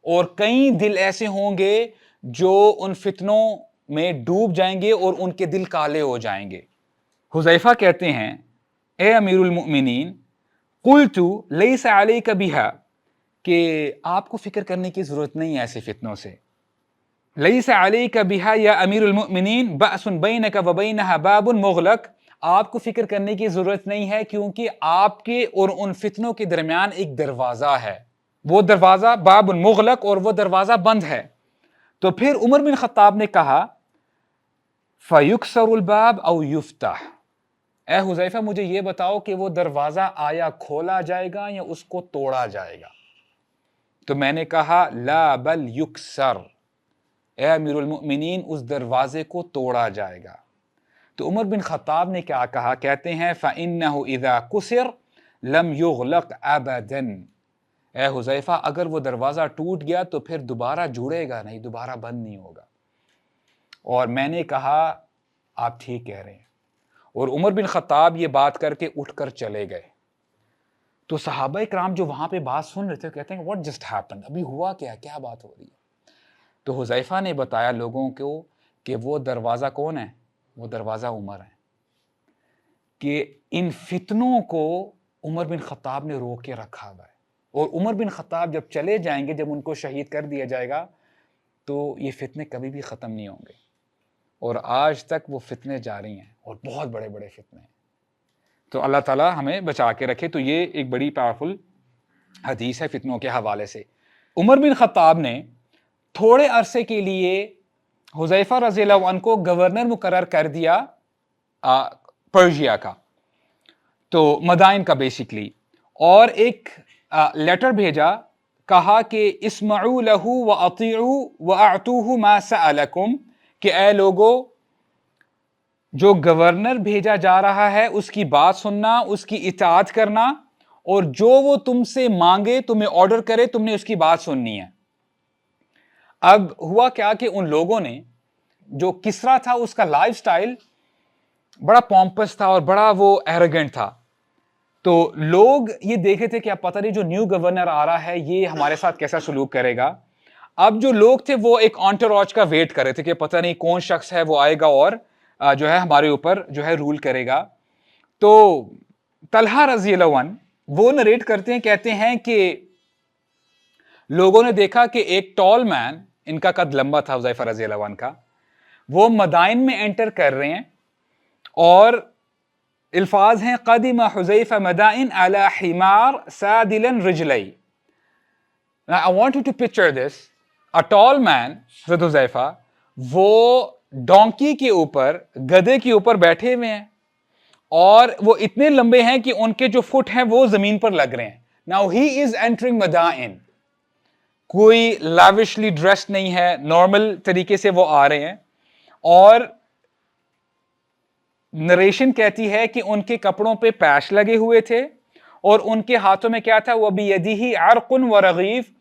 A: اور کئی دل ایسے ہوں گے جو ان فتنوں میں ڈوب جائیں گے اور ان کے دل کالے ہو جائیں گے. حذیفہ کہتے ہیں اے امیر المؤمنین قلتو لیس علیک بہا، کہ آپ کو فکر کرنے کی ضرورت نہیں ہے ایسے فتنوں سے. لیس علیک بہا یا امیر المؤمنین بأس بینک و بینہا باب مغلق، آپ کو فکر کرنے کی ضرورت نہیں ہے کیونکہ آپ کے اور ان فتنوں کے درمیان ایک دروازہ ہے، وہ دروازہ باب مغلق، اور وہ دروازہ بند ہے. تو پھر عمر بن خطاب نے کہا فَيُكْسَرُ الْبَابُ أَوْ يُفْتَحُ، اے حذیفہ مجھے یہ بتاؤ کہ وہ دروازہ آیا کھولا جائے گا یا اس کو توڑا جائے گا؟ تو میں نے کہا لا بل یکسر، اے امیر المؤمنین اس دروازے کو توڑا جائے گا. تو عمر بن خطاب نے کیا کہا؟ کہتے ہیں فَإِنَّهُ إِذَا كُسِرْ لَمْ يُغْلَقْ أَبَدًا، اے حذیفہ اگر وہ دروازہ ٹوٹ گیا تو پھر دوبارہ جڑے گا نہیں، دوبارہ بند نہیں ہوگا. اور میں نے کہا آپ ٹھیک کہہ رہے ہیں. اور عمر بن خطاب یہ بات کر کے اٹھ کر چلے گئے. تو صحابہ کرام جو وہاں پہ بات سن رہے تھے کہتے ہیں what just happened، ابھی ہوا کیا بات ہو رہی ہے؟ تو حذیفہ نے بتایا لوگوں کو کہ وہ دروازہ کون ہے؟ وہ دروازہ عمر ہے، کہ ان فتنوں کو عمر بن خطاب نے روک کے رکھا ہوا ہے، اور عمر بن خطاب جب چلے جائیں گے، جب ان کو شہید کر دیا جائے گا تو یہ فتنے کبھی بھی ختم نہیں ہوں گے. اور آج تک وہ فتنے جاری ہیں، اور بہت بڑے بڑے فتنے ہیں. تو اللہ تعالیٰ ہمیں بچا کے رکھے. تو یہ ایک بڑی پاورفل حدیث ہے فتنوں کے حوالے سے. عمر بن خطاب نے تھوڑے عرصے کے لیے حذیفہ رضی اللہ عنہ کو گورنر مقرر کر دیا پرشیا کا، تو مدائن کا بیسیکلی، اور ایک لیٹر بھیجا، کہا کہ اسمعوا لہ واطیعوا واعطوہ ما سألکم، کہ اے لوگو جو گورنر بھیجا جا رہا ہے اس کی بات سننا، اس کی اطاعت کرنا، اور جو وہ تم سے مانگے، تمہیں آرڈر کرے، تم نے اس کی بات سننی ہے. اب ہوا کیا کہ ان لوگوں نے، جو کسرا تھا اس کا لائف سٹائل بڑا پومپس تھا اور بڑا وہ ایروگنٹ تھا، تو لوگ یہ دیکھے تھے کہ اب پتہ نہیں جو نیو گورنر آ رہا ہے یہ ہمارے ساتھ کیسا سلوک کرے گا. اب جو لوگ تھے وہ ایک انٹوراج کا ویٹ کر رہے تھے کہ پتہ نہیں کون شخص ہے وہ آئے گا اور جو ہے ہمارے اوپر جو ہے رول کرے گا. تو طلحہ رضی اللہ عنہ وہ نریٹ کرتے ہیں، کہتے ہیں کہ لوگوں نے دیکھا کہ ایک ٹال مین، ان کا قد لمبا تھا حذیفہ رضی اللہ عنہ کا، وہ مدائن میں انٹر کر رہے ہیں، اور الفاظ ہیں قدم حذیفہ مدائن علی حمار سادلا رجلی. Now I want you to picture this. A tall man with Huzaifa, وہ ڈونکی کے اوپر، گدھے کے اوپر بیٹھے ہوئے ہیں، اور وہ اتنے لمبے ہیں کہ ان کے جو فٹ ہیں وہ زمین پر لگ رہے ہیں. Now he is entering مدائن، کوئی لاوشلی ڈریسڈ نہیں ہے، نارمل طریقے سے وہ آ رہے ہیں. اور نریشن کہتی ہے کہ ان کے کپڑوں پہ پیش لگے ہوئے تھے، اور ان کے ہاتھوں میں کیا تھا؟ وَبِيَدِهِ عَرْقٌ وَرَغِيفٌ،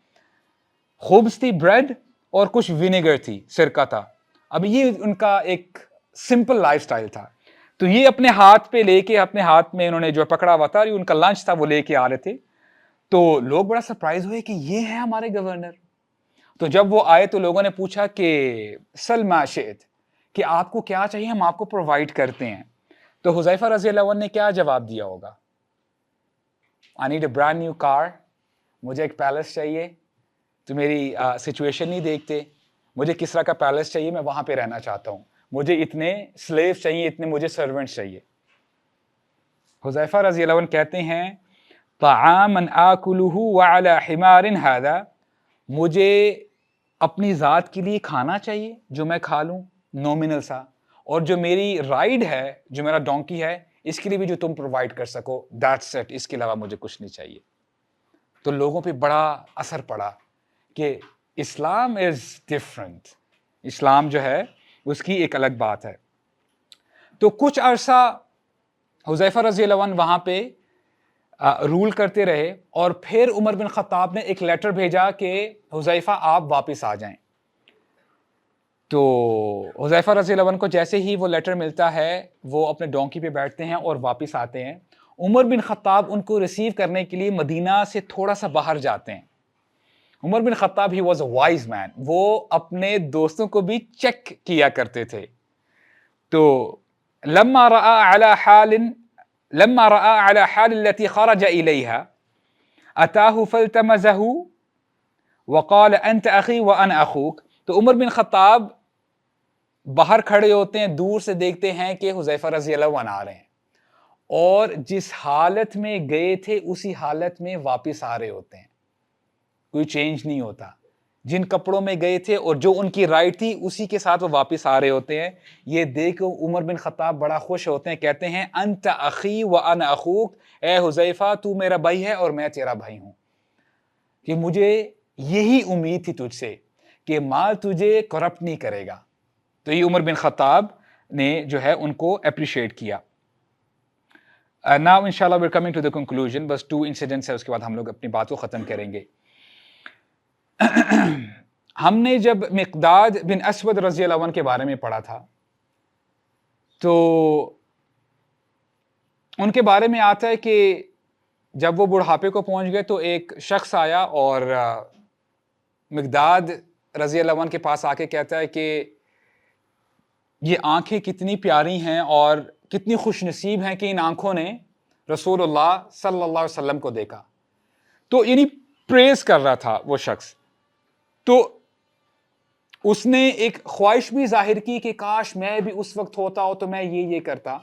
A: خبز تھی، بریڈ، اور کچھ ونیگر تھی، سرکہ تھا. اب یہ ان کا ایک سمپل لائف سٹائل تھا. تو یہ اپنے ہاتھ پہ لے کے، اپنے ہاتھ میں انہوں نے جو پکڑا ہوا تھا، یہ ان کا لنچ تھا، وہ لے کے آ رہے تھے. تو لوگ بڑا سرپرائز ہوئے کہ یہ ہے ہمارے گورنر. تو جب وہ آئے تو لوگوں نے پوچھا کہ سل ما شئت، کہ آپ کو کیا چاہیے، ہم آپ کو پرووائڈ کرتے ہیں. تو حذیفہ رضی اللہ عنہ نے کیا جواب دیا ہوگا؟ I need a brand new car، مجھے ایک پیلس چاہیے، تو میری سچویشن نہیں دیکھتے، مجھے کسرا کا پیلس چاہیے، میں وہاں پہ رہنا چاہتا ہوں، مجھے اتنے سلیو چاہیے، اتنے مجھے سرونٹس چاہیے. حذیفہ رضی اللہ عنہ کہتے ہیں طعاما آکلہ وعلی حمار ھذا، مجھے اپنی ذات کے لیے کھانا چاہیے جو میں کھا لوں نومینل سا، اور جو میری رائڈ ہے، جو میرا ڈونکی ہے، اس کے لیے بھی جو تم پرووائڈ کر سکو، دیٹس اٹ، اس کے علاوہ مجھے کچھ نہیں چاہیے. تو لوگوں پہ بڑا اثر پڑا کہ اسلام از ڈفرنٹ، اسلام جو ہے اس کی ایک الگ بات ہے. تو کچھ عرصہ حذیفہ رضی اللہ عنہ وہاں پہ رول کرتے رہے، اور پھر عمر بن خطاب نے ایک لیٹر بھیجا کہ حذیفہ آپ واپس آ جائیں. تو حذیفہ رضی اللہ عنہ کو جیسے ہی وہ لیٹر ملتا ہے، وہ اپنے ڈونکی پہ بیٹھتے ہیں اور واپس آتے ہیں. عمر بن خطاب ان کو ریسیو کرنے کے لیے مدینہ سے تھوڑا سا باہر جاتے ہیں. عمر بن خطاب ہی واز اے وائز مین، وہ اپنے دوستوں کو بھی چیک کیا کرتے تھے. تو لما رأى على حال لما رأى على حال التي خرج إليها أتاه فالتمسه وقال أنت أخي وأنا أخوك. تو عمر بن خطاب باہر کھڑے ہوتے ہیں, دور سے دیکھتے ہیں کہ حذیفہ رضی اللہ عنہ آ رہے ہیں, اور جس حالت میں گئے تھے اسی حالت میں واپس آ رہے ہوتے ہیں, کوئی چینج نہیں ہوتا. جن کپڑوں میں گئے تھے اور جو ان کی رائٹ تھی اسی کے ساتھ وہ واپس آ رہے ہوتے ہیں. یہ دیکھ کے عمر بن خطاب بڑا خوش ہوتے ہیں, کہتے ہیں انت اخی وانا اخوک, اے حذیفہ تو میرا بھائی ہے اور میں تیرا بھائی ہوں, کہ مجھے یہی امید تھی تجھ سے کہ مال تجھے کرپٹ نہیں کرے گا. تو یہ عمر بن خطاب نے جو ہے ان کو اپریشیٹ کیا. Now inshallah we're coming to the conclusion, بس 2 incidents ہے, اس کے بعد ہم لوگ اپنی بات کو ختم کریں گے. ہم نے جب مقداد بن اسود رضی اللہ عنہ کے بارے میں پڑھا تھا تو ان کے بارے میں آتا ہے کہ جب وہ بڑھاپے کو پہنچ گئے تو ایک شخص آیا اور مقداد رضی اللہ عنہ کے پاس آ کے کہتا ہے کہ یہ آنکھیں کتنی پیاری ہیں اور کتنی خوش نصیب ہیں کہ ان آنکھوں نے رسول اللہ صلی اللہ علیہ وسلم کو دیکھا. تو یعنی پریز کر رہا تھا وہ شخص. تو اس نے ایک خواہش بھی ظاہر کی کہ کاش میں بھی اس وقت ہوتا ہو تو میں یہ کرتا.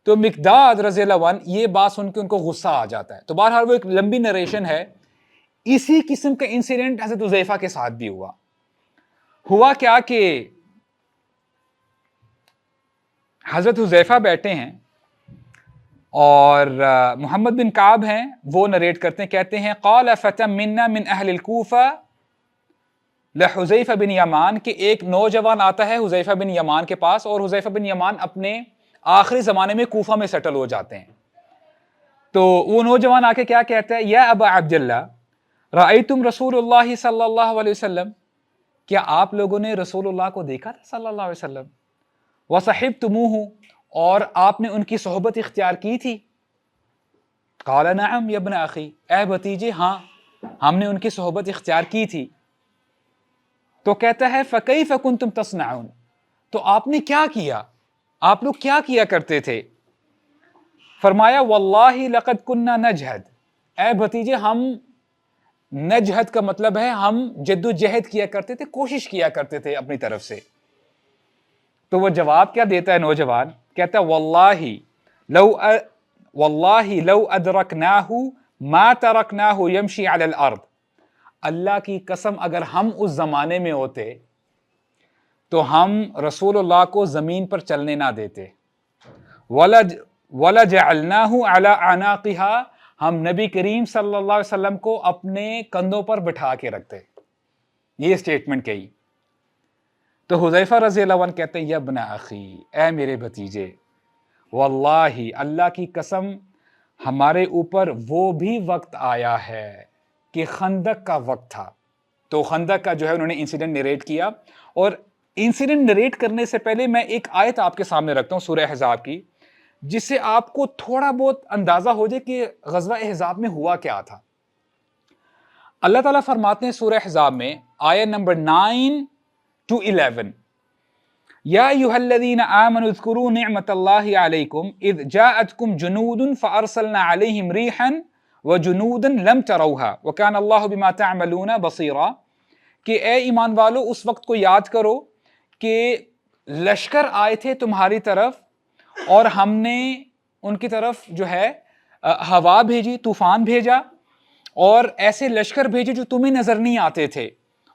A: تو مقداد رضی اللہ عنہ یہ بات سن کے ان کو غصہ آ جاتا ہے. تو بہرحال وہ ایک لمبی نریشن ہے. اسی قسم کا انسیڈنٹ حضرت حذیفہ کے ساتھ بھی ہوا کیا کہ حضرت حذیفہ بیٹھے ہیں اور محمد بن کعب ہیں, وہ نریٹ کرتے ہیں, کہتے ہیں قال فتى منا من اہل الکوفہ لحذیفہ بن یمان, کہ ایک نوجوان آتا ہے حذیفہ بن یمان کے پاس, اور حذیفہ بن یمان اپنے آخری زمانے میں کوفہ میں سیٹل ہو جاتے ہیں. تو وہ نوجوان آ کے کیا کہتا ہے, یا ابا عبداللہ رأیتم رسول اللہ صلی اللہ علیہ وسلم, کیا آپ لوگوں نے رسول اللہ کو دیکھا تھا صلی اللہ علیہ وسلم, وصحبتموہ, اور آپ نے ان کی صحبت اختیار کی تھی. قال نعم یا ابن اخی, اے بھتیجے ہاں ہم نے ان کی صحبت اختیار کی تھی. تو کہتا ہے فکیف کنتم تصنعون, تو آپ نے کیا کیا, آپ لوگ کیا کیا کرتے تھے. فرمایا واللہ لقد کننا نجہد, اے بھتیجے ہم, نجہد کا مطلب ہے ہم جد و جہد کیا کرتے تھے, کوشش کیا کرتے تھے اپنی طرف سے. تو وہ جواب کیا دیتا ہے نوجوان, کہتا ہے واللہ لو ادرکناہ ما ترکناہ یمشی علی الارض, اللہ کی قسم اگر ہم اس زمانے میں ہوتے تو ہم رسول اللہ کو زمین پر چلنے نہ دیتے. وَلَجَعَلْنَاهُ عَلَىٰ أَعْنَاقِهَا, ہم نبی کریم صلی اللہ علیہ وسلم کو اپنے کندھوں پر بٹھا کے رکھتے. یہ اسٹیٹمنٹ کہی. تو حذیفہ رضی اللہ عنہ کہتے ہیں یا ابن اخی, اے میرے بھتیجے, واللہ اللہ کی قسم ہمارے اوپر وہ بھی وقت آیا ہے کہ خندق کا وقت تھا. تو خندق کا جو ہے انہوں نے انسیڈنٹ نریٹ کیا, اور انسیڈنٹ نریٹ کرنے سے پہلے میں ایک آیت آپ کے سامنے رکھتا ہوں سورہ احزاب کی, جس سے آپ کو تھوڑا بہت اندازہ ہو جائے کہ غزوہ احزاب میں ہوا کیا تھا. اللہ تعالیٰ فرماتے ہیں سورہ احزاب میں آیت نمبر 9 to 11, یا ایھا الذین آمنوا اذکروا نعمت اللہ علیکم اذ جاءتکم جنود فارسلنا علیہم ریحا وجنودا لم تروها وکان اللہ بما تعملون بصیرا, کہ اے ایمان والو اس وقت کو یاد کرو کہ لشکر آئے تھے تمہاری طرف اور ہم نے ان کی طرف جو ہے ہوا بھیجی, طوفان بھیجا, اور ایسے لشکر بھیجے جو تمہیں نظر نہیں آتے تھے,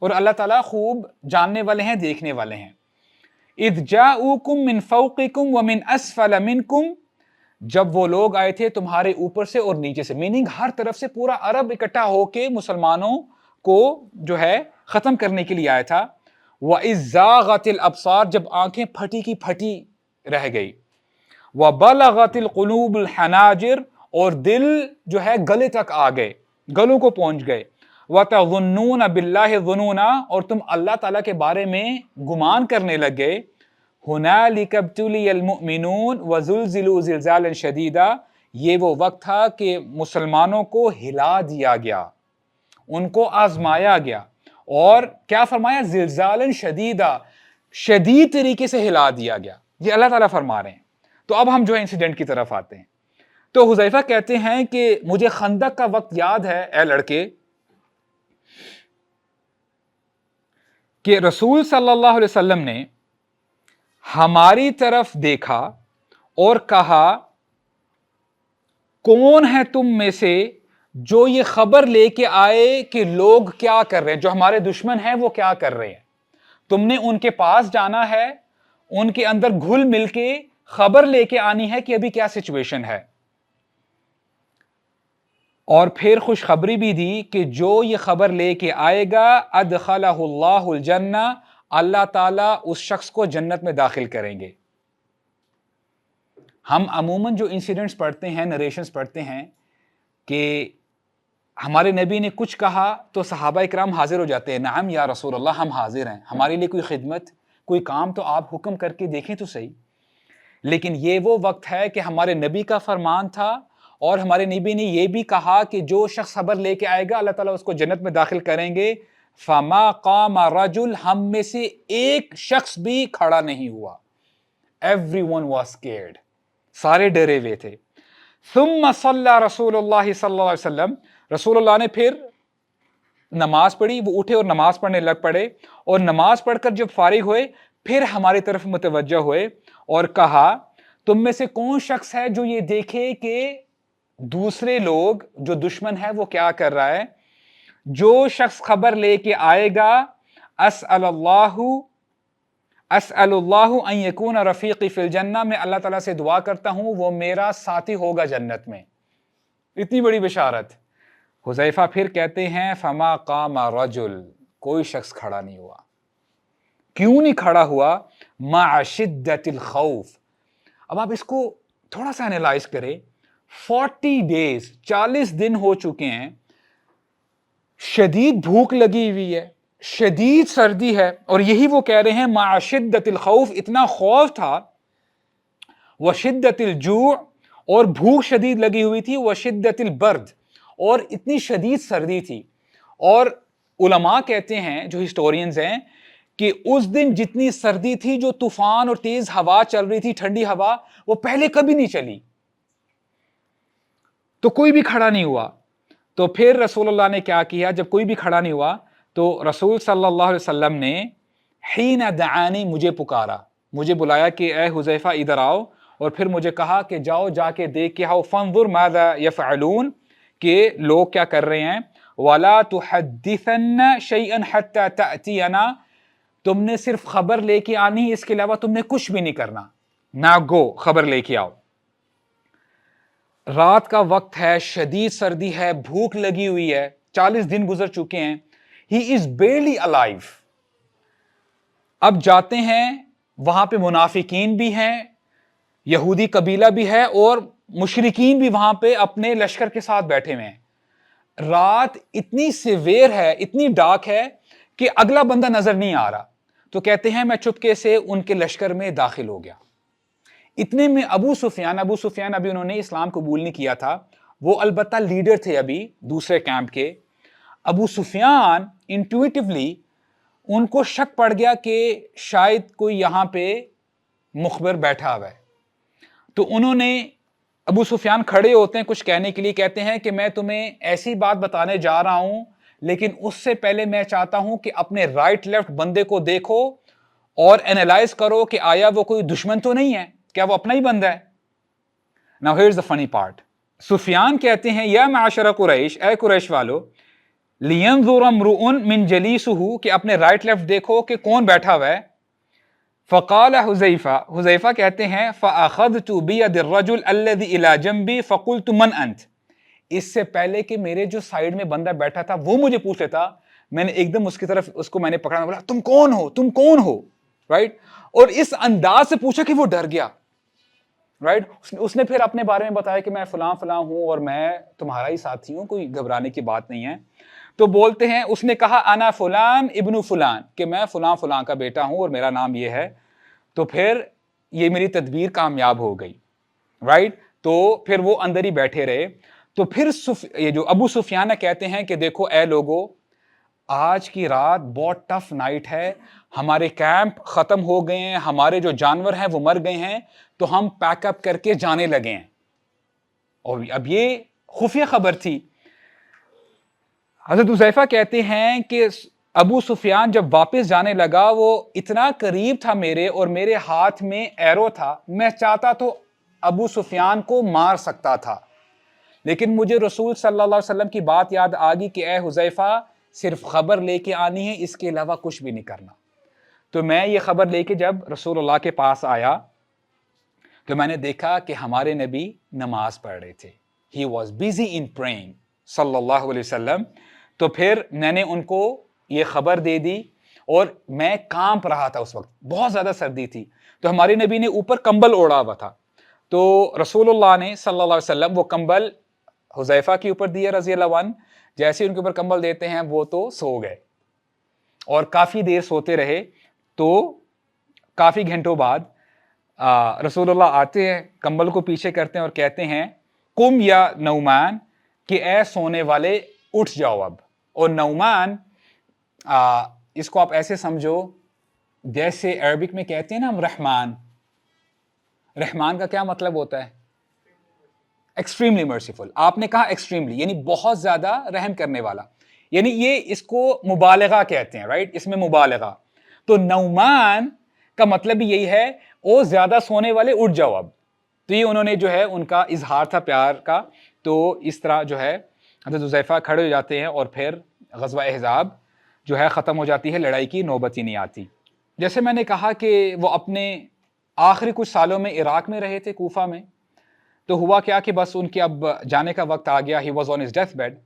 A: اور اللہ تعالیٰ خوب جاننے والے ہیں, دیکھنے والے ہیں. اذ جاؤکم من فوقکم ومن اسفل منکم, جب وہ لوگ آئے تھے تمہارے اوپر سے اور نیچے سے, میننگ ہر طرف سے پورا عرب اکٹھا ہو کے مسلمانوں کو جو ہے ختم کرنے کے لیے آیا تھا. وَإِذْ زَاغَتِ الْأَبْصَارِ, جب آنکھیں پھٹی کی پھٹی رہ گئی. وَبَلَغَتِ الْقُلُوبُ الْحَنَاجِرِ, اور دل جو ہے گلے تک آ گئے, گلوں کو پہنچ گئے. وَتَظُنُّونَ بِاللَّهِ الظُّنُونَ, اور تم اللہ تعالیٰ کے بارے میں گمان کرنے لگ گئے. هُنَالِكَ ابْتُلِيَ الْمُؤْمِنُونَ وَزُلْزِلُوا زِلْزَالًا شَدِيدًا, یہ وہ وقت تھا کہ مسلمانوں کو ہلا دیا گیا, ان کو آزمایا گیا, اور کیا فرمایا, زلزالاً شدیدا, شدید طریقے سے ہلا دیا گیا. یہ اللہ تعالیٰ فرما رہے ہیں. تو اب ہم جو ہے انسیڈنٹ کی طرف آتے ہیں. تو حذیفہ کہتے ہیں کہ مجھے خندق کا وقت یاد ہے اے لڑکے کہ رسول صلی اللہ علیہ وسلم نے ہماری طرف دیکھا اور کہا کون ہے تم میں سے جو یہ خبر لے کے آئے کہ لوگ کیا کر رہے ہیں، جو ہمارے دشمن ہیں وہ کیا کر رہے ہیں، تم نے ان کے پاس جانا ہے، ان کے اندر گھل مل کے خبر لے کے آنی ہے کہ ابھی کیا سچویشن ہے، اور پھر خوشخبری بھی دی کہ جو یہ خبر لے کے آئے گا ادخلہ اللہ الجنہ، اللہ تعالیٰ اس شخص کو جنت میں داخل کریں گے۔ ہم عموماً جو انسیڈنٹس پڑھتے ہیں، نریشنز پڑھتے ہیں کہ ہمارے نبی نے کچھ کہا تو صحابہ اکرام حاضر ہو جاتے ہیں، نعم یا رسول اللہ ہم حاضر ہیں، ہمارے لیے کوئی خدمت کوئی کام تو آپ حکم کر کے دیکھیں تو صحیح۔ لیکن یہ وہ وقت ہے کہ ہمارے نبی کا فرمان تھا اور ہمارے نبی نے یہ بھی کہا کہ جو شخص خبر لے کے آئے گا اللہ تعالیٰ اس کو جنت میں داخل کریں گے۔ فما قام رجل، ہم میں سے ایک شخص بھی کھڑا نہیں ہوا، everyone was scared، سارے ڈرے ہوئے تھے۔ ثم صلی رسول اللہ صلی اللہ علیہ وسلم، رسول اللہ نے پھر نماز پڑھی، وہ اٹھے اور نماز پڑھنے لگ پڑے، اور نماز پڑھ کر جب فارغ ہوئے پھر ہماری طرف متوجہ ہوئے اور کہا تم میں سے کون شخص ہے جو یہ دیکھے کہ دوسرے لوگ جو دشمن ہے وہ کیا کر رہا ہے، جو شخص خبر لے کے آئے گا اسأل اللہ ان یکون رفیقی فی الجنہ، میں اللہ تعالیٰ سے دعا کرتا ہوں وہ میرا ساتھی ہوگا جنت میں۔ اتنی بڑی بشارت۔ حذیفہ پھر کہتے ہیں فما قام رجل، کوئی شخص کھڑا نہیں ہوا۔ کیوں نہیں کھڑا ہوا؟ مع شدت الخوف۔ اب آپ اس کو تھوڑا سا انالائز کریں، 40 days 40 دن ہو چکے ہیں، شدید بھوک لگی ہوئی ہے، شدید سردی ہے، اور یہی وہ کہہ رہے ہیں مع شدت الخوف، اتنا خوف تھا، وشدت الجوع، اور بھوک شدید لگی ہوئی تھی، وشدت البرد، اور اتنی شدید سردی تھی۔ اور علماء کہتے ہیں جو ہسٹورینز ہیں کہ اس دن جتنی سردی تھی، جو طوفان اور تیز ہوا چل رہی تھی، ٹھنڈی ہوا، وہ پہلے کبھی نہیں چلی، تو کوئی بھی کھڑا نہیں ہوا۔ تو پھر رسول اللہ نے کیا کیا؟ جب کوئی بھی کھڑا نہیں ہوا تو رسول صلی اللہ علیہ وسلم نے حین دعانی، مجھے پکارا، مجھے بلایا کہ اے حذیفہ ادھر آؤ، اور پھر مجھے کہا کہ جاؤ جا کے دیکھ کے آؤ، فانظر ماذا یفعلون، کہ لوگ کیا کر رہے ہیں، ولا تحدثن شیئا حتى تأتینا، تم نے صرف خبر لے کے آنی، اس کے علاوہ تم نے کچھ بھی نہیں کرنا، نہ گو، خبر لے کے آؤ۔ رات کا وقت ہے، شدید سردی ہے، بھوک لگی ہوئی ہے، 40 دن گزر چکے ہیں، ہی از barely alive۔ اب جاتے ہیں، وہاں پہ منافقین بھی ہیں، یہودی قبیلہ بھی ہے، اور مشرکین بھی وہاں پہ اپنے لشکر کے ساتھ بیٹھے ہوئے ہیں۔ رات اتنی سیویئر ہے، اتنی ڈارک ہے کہ اگلا بندہ نظر نہیں آ رہا، تو کہتے ہیں میں چپکے سے ان کے لشکر میں داخل ہو گیا۔ اتنے میں ابو سفیان ابھی انہوں نے اسلام قبول نہیں کیا تھا، وہ البتہ لیڈر تھے ابھی دوسرے کیمپ کے۔ ابو سفیان انٹویٹیولی ان کو شک پڑ گیا کہ شاید کوئی یہاں پہ مخبر بیٹھا ہوا ہے، تو انہوں نے، ابو سفیان کھڑے ہوتے ہیں کچھ کہنے کے لیے، کہتے ہیں کہ میں تمہیں ایسی بات بتانے جا رہا ہوں، لیکن اس سے پہلے میں چاہتا ہوں کہ اپنے رائٹ لیفٹ بندے کو دیکھو اور اینالائز کرو کہ آیا وہ کوئی دشمن تو نہیں ہے، کیا وہ اپنا ہی بندہ ہے۔ Now here's the funny part۔ سفیان کہتے ہیں یا معاشر قریش، اے قریش والو، لینظر امرؤ من جلیسہ، کہ اپنے رائٹ لیفٹ دیکھو کہ کون بیٹھا ہوا ہے۔ فقال حذیفہ کہتے ہیں فاخذت بید الرجل الذی الی جنبی فقلت من انت، اس سے پہلے کہ میرے جو سائیڈ میں بندہ بیٹھا تھا وہ مجھے پوچھ لیتا، میں نے ایک دم اس کی طرف، اس کو میں نے پکڑا، بولا تم کون ہو، تم کون ہو، رائٹ، اور اس انداز سے پوچھا کہ وہ ڈر گیا، رائٹ۔ اس نے پھر اپنے بارے میں بتایا کہ میں فلاں فلاں ہوں اور میں تمہارا ہی ساتھی ہوں، کوئی گھبرانے کی بات نہیں ہے۔ تو بولتے ہیں، اس نے کہا انا فلان ابن فلان، کہ میں فلاں فلاں کا بیٹا ہوں اور میرا نام یہ ہے۔ تو پھر یہ میری تدبیر کامیاب ہو گئی، رائٹ۔ تو پھر وہ اندر ہی بیٹھے رہے۔ تو پھر یہ جو ابو سفیان کہتے ہیں کہ دیکھو اے لوگو، آج کی رات بہت ٹف نائٹ ہے، ہمارے کیمپ ختم ہو گئے ہیں، ہمارے جو جانور ہیں وہ مر گئے ہیں، تو ہم پیک اپ کر کے جانے لگے ہیں۔ اور اب یہ خفیہ خبر تھی. حضرت حذیفہ کہتے ہیں کہ ابو سفیان جب واپس جانے لگا وہ اتنا قریب تھا میرے اور میرے ہاتھ میں ایرو تھا, میں چاہتا تو ابو سفیان کو مار سکتا تھا, لیکن مجھے رسول صلی اللہ علیہ وسلم کی بات یاد آ گئی کہ اے حذیفہ صرف خبر لے کے آنی ہے, اس کے علاوہ کچھ بھی نہیں کرنا. تو میں یہ خبر لے کے جب رسول اللہ کے پاس آیا تو میں نے دیکھا کہ ہمارے نبی نماز پڑھ رہے تھے. He was busy in praying صلی اللہ علیہ وسلم. تو پھر میں نے ان کو یہ خبر دے دی اور میں کانپ رہا تھا, اس وقت بہت زیادہ سردی تھی. تو ہمارے نبی نے اوپر کمبل اوڑھا ہوا تھا, تو رسول اللہ نے صلی اللہ علیہ وسلم وہ کمبل حذیفہ کے اوپر دیا رضی اللہ عنہ. جیسے ان کے اوپر کمبل دیتے ہیں وہ تو سو گئے اور کافی دیر سوتے رہے. تو کافی گھنٹوں بعد رسول اللہ آتے ہیں, کمبل کو پیچھے کرتے ہیں اور کہتے ہیں قم یا نعمان, کہ اے سونے والے اٹھ جاؤ اب. اور نعمان اس کو آپ ایسے سمجھو جیسے عربک میں کہتے ہیں نا ہم رحمان. رحمان کا کیا مطلب ہوتا ہے؟ Extremely merciful. آپ نے کہا ایکسٹریملی یعنی بہت زیادہ رحم کرنے والا, یعنی یہ اس کو مبالغہ کہتے ہیں, رائٹ, اس میں مبالغہ. تو نعمان کا مطلب بھی یہی ہے, او زیادہ سونے والے اٹھ جاؤ اب. تو یہ انہوں نے جو ہے ان کا اظہار تھا پیار کا. تو اس طرح جو ہے حضرت حذیفہ کھڑے ہو جاتے ہیں اور پھر غزوہ احزاب جو ہے ختم ہو جاتی ہے, لڑائی کی نوبت ہی نہیں آتی. جیسے میں نے کہا کہ وہ اپنے آخری کچھ سالوں میں عراق میں رہے تھے, کوفہ میں. تو ہوا کیا کہ بس ان کے اب جانے کا وقت آ گیا. He was on his death bed.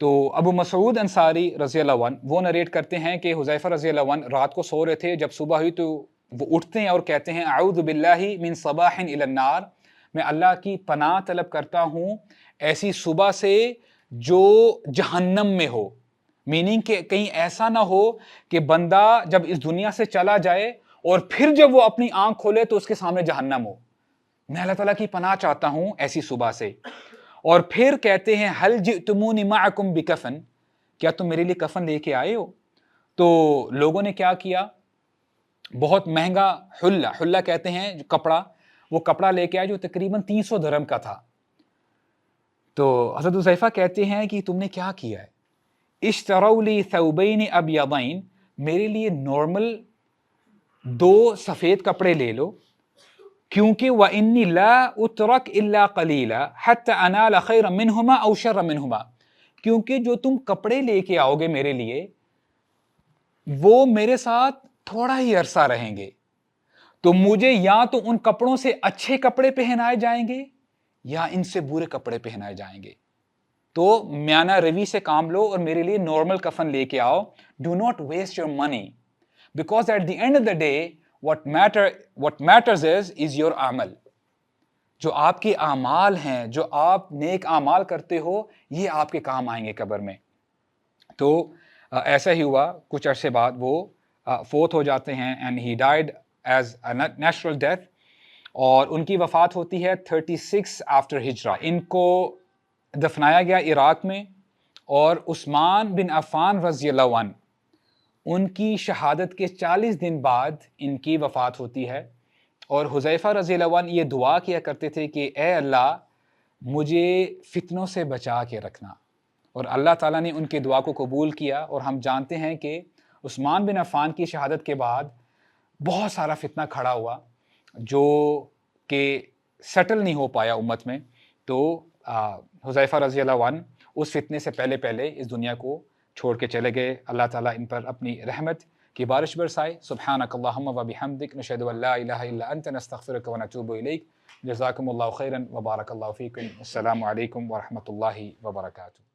A: تو ابو مسعود انصاری رضی اللہ عنہ وہ نریٹ کرتے ہیں کہ حذیفہ رضی اللہ عنہ رات کو سو رہے تھے, جب صبح ہوئی تو وہ اٹھتے ہیں اور کہتے ہیں اعوذ باللہ من صباح الی النار, میں اللہ کی پناہ طلب کرتا ہوں ایسی صبح سے جو جہنم میں ہو. میننگ کہ کہیں ایسا نہ ہو کہ بندہ جب اس دنیا سے چلا جائے اور پھر جب وہ اپنی آنکھ کھولے تو اس کے سامنے جہنم ہو. میں اللہ تعالیٰ کی پناہ چاہتا ہوں ایسی صبح سے. اور پھر کہتے ہیں حل جئتمونی معکم بکفن, کیا تم میرے لیے کفن لے کے آئے ہو؟ تو لوگوں نے کیا کیا, بہت مہنگا حلہ کہتے ہیں جو کپڑا, وہ کپڑا لے کے آئے جو تقریباً 300 درہم کا تھا. تو حضرت حذیفہ کہتے ہیں کہ تم نے کیا کیا ہے؟ اشتروا لی ثوبین ابیضین, میرے لیے نارمل 2 سفید کپڑے لے لو, کیونکہ وَإِنِّي لَا أُتْرَكْ إِلَّا قَلِيلًا حَتَّى أَنَالَ خَيْرًا مِّنْهُمَا أَوْ شَرًّا مِّنْهُمَا, کیونکہ جو تم کپڑے لے کے آؤ گے میرے لیے وہ میرے ساتھ تھوڑا ہی عرصہ رہیں گے, تو مجھے یا تو ان کپڑوں سے اچھے کپڑے پہنائے جائیں گے یا ان سے برے کپڑے پہنائے جائیں گے. تو میانہ روی سے کام لو اور میرے لیے نارمل کفن لے کے آؤ. Do not waste your money, because at the end of the day what matters is your عمل. جو آپ کے اعمال ہیں, جو آپ نیک اعمال کرتے ہو, یہ آپ کے کام آئیں گے قبر میں. تو ایسا ہی ہوا, کچھ عرصے بعد وہ فوت ہو جاتے ہیں and he died as a natural death, اور ان کی وفات ہوتی ہے 36 after ہجرہ. ان کو دفنایا گیا عراق میں, اور عثمان بن عفان رضی اللہ عنہ ان کی شہادت کے 40 دن بعد ان کی وفات ہوتی ہے. اور حذیفہ رضی اللہ عنہ یہ دعا کیا کرتے تھے کہ اے اللہ مجھے فتنوں سے بچا کے رکھنا, اور اللہ تعالیٰ نے ان کی دعا کو قبول کیا. اور ہم جانتے ہیں کہ عثمان بن عفان کی شہادت کے بعد بہت سارا فتنہ کھڑا ہوا جو کہ سیٹل نہیں ہو پایا امت میں. تو حذیفہ رضی اللہ عنہ اس فتنے سے پہلے اس دنیا کو چھوڑ کے چلے گئے. اللہ تعالیٰ ان پر اپنی رحمت کی بارش برسائے. سبحانک اللہم و بحمدک نشہد ان لا الہ الا انت نستغفرک و نتوب الیک. جزاکم اللہ خیرا و بارک اللہ فیکم. السلام علیکم و رحمۃ اللہ وبرکاتہ.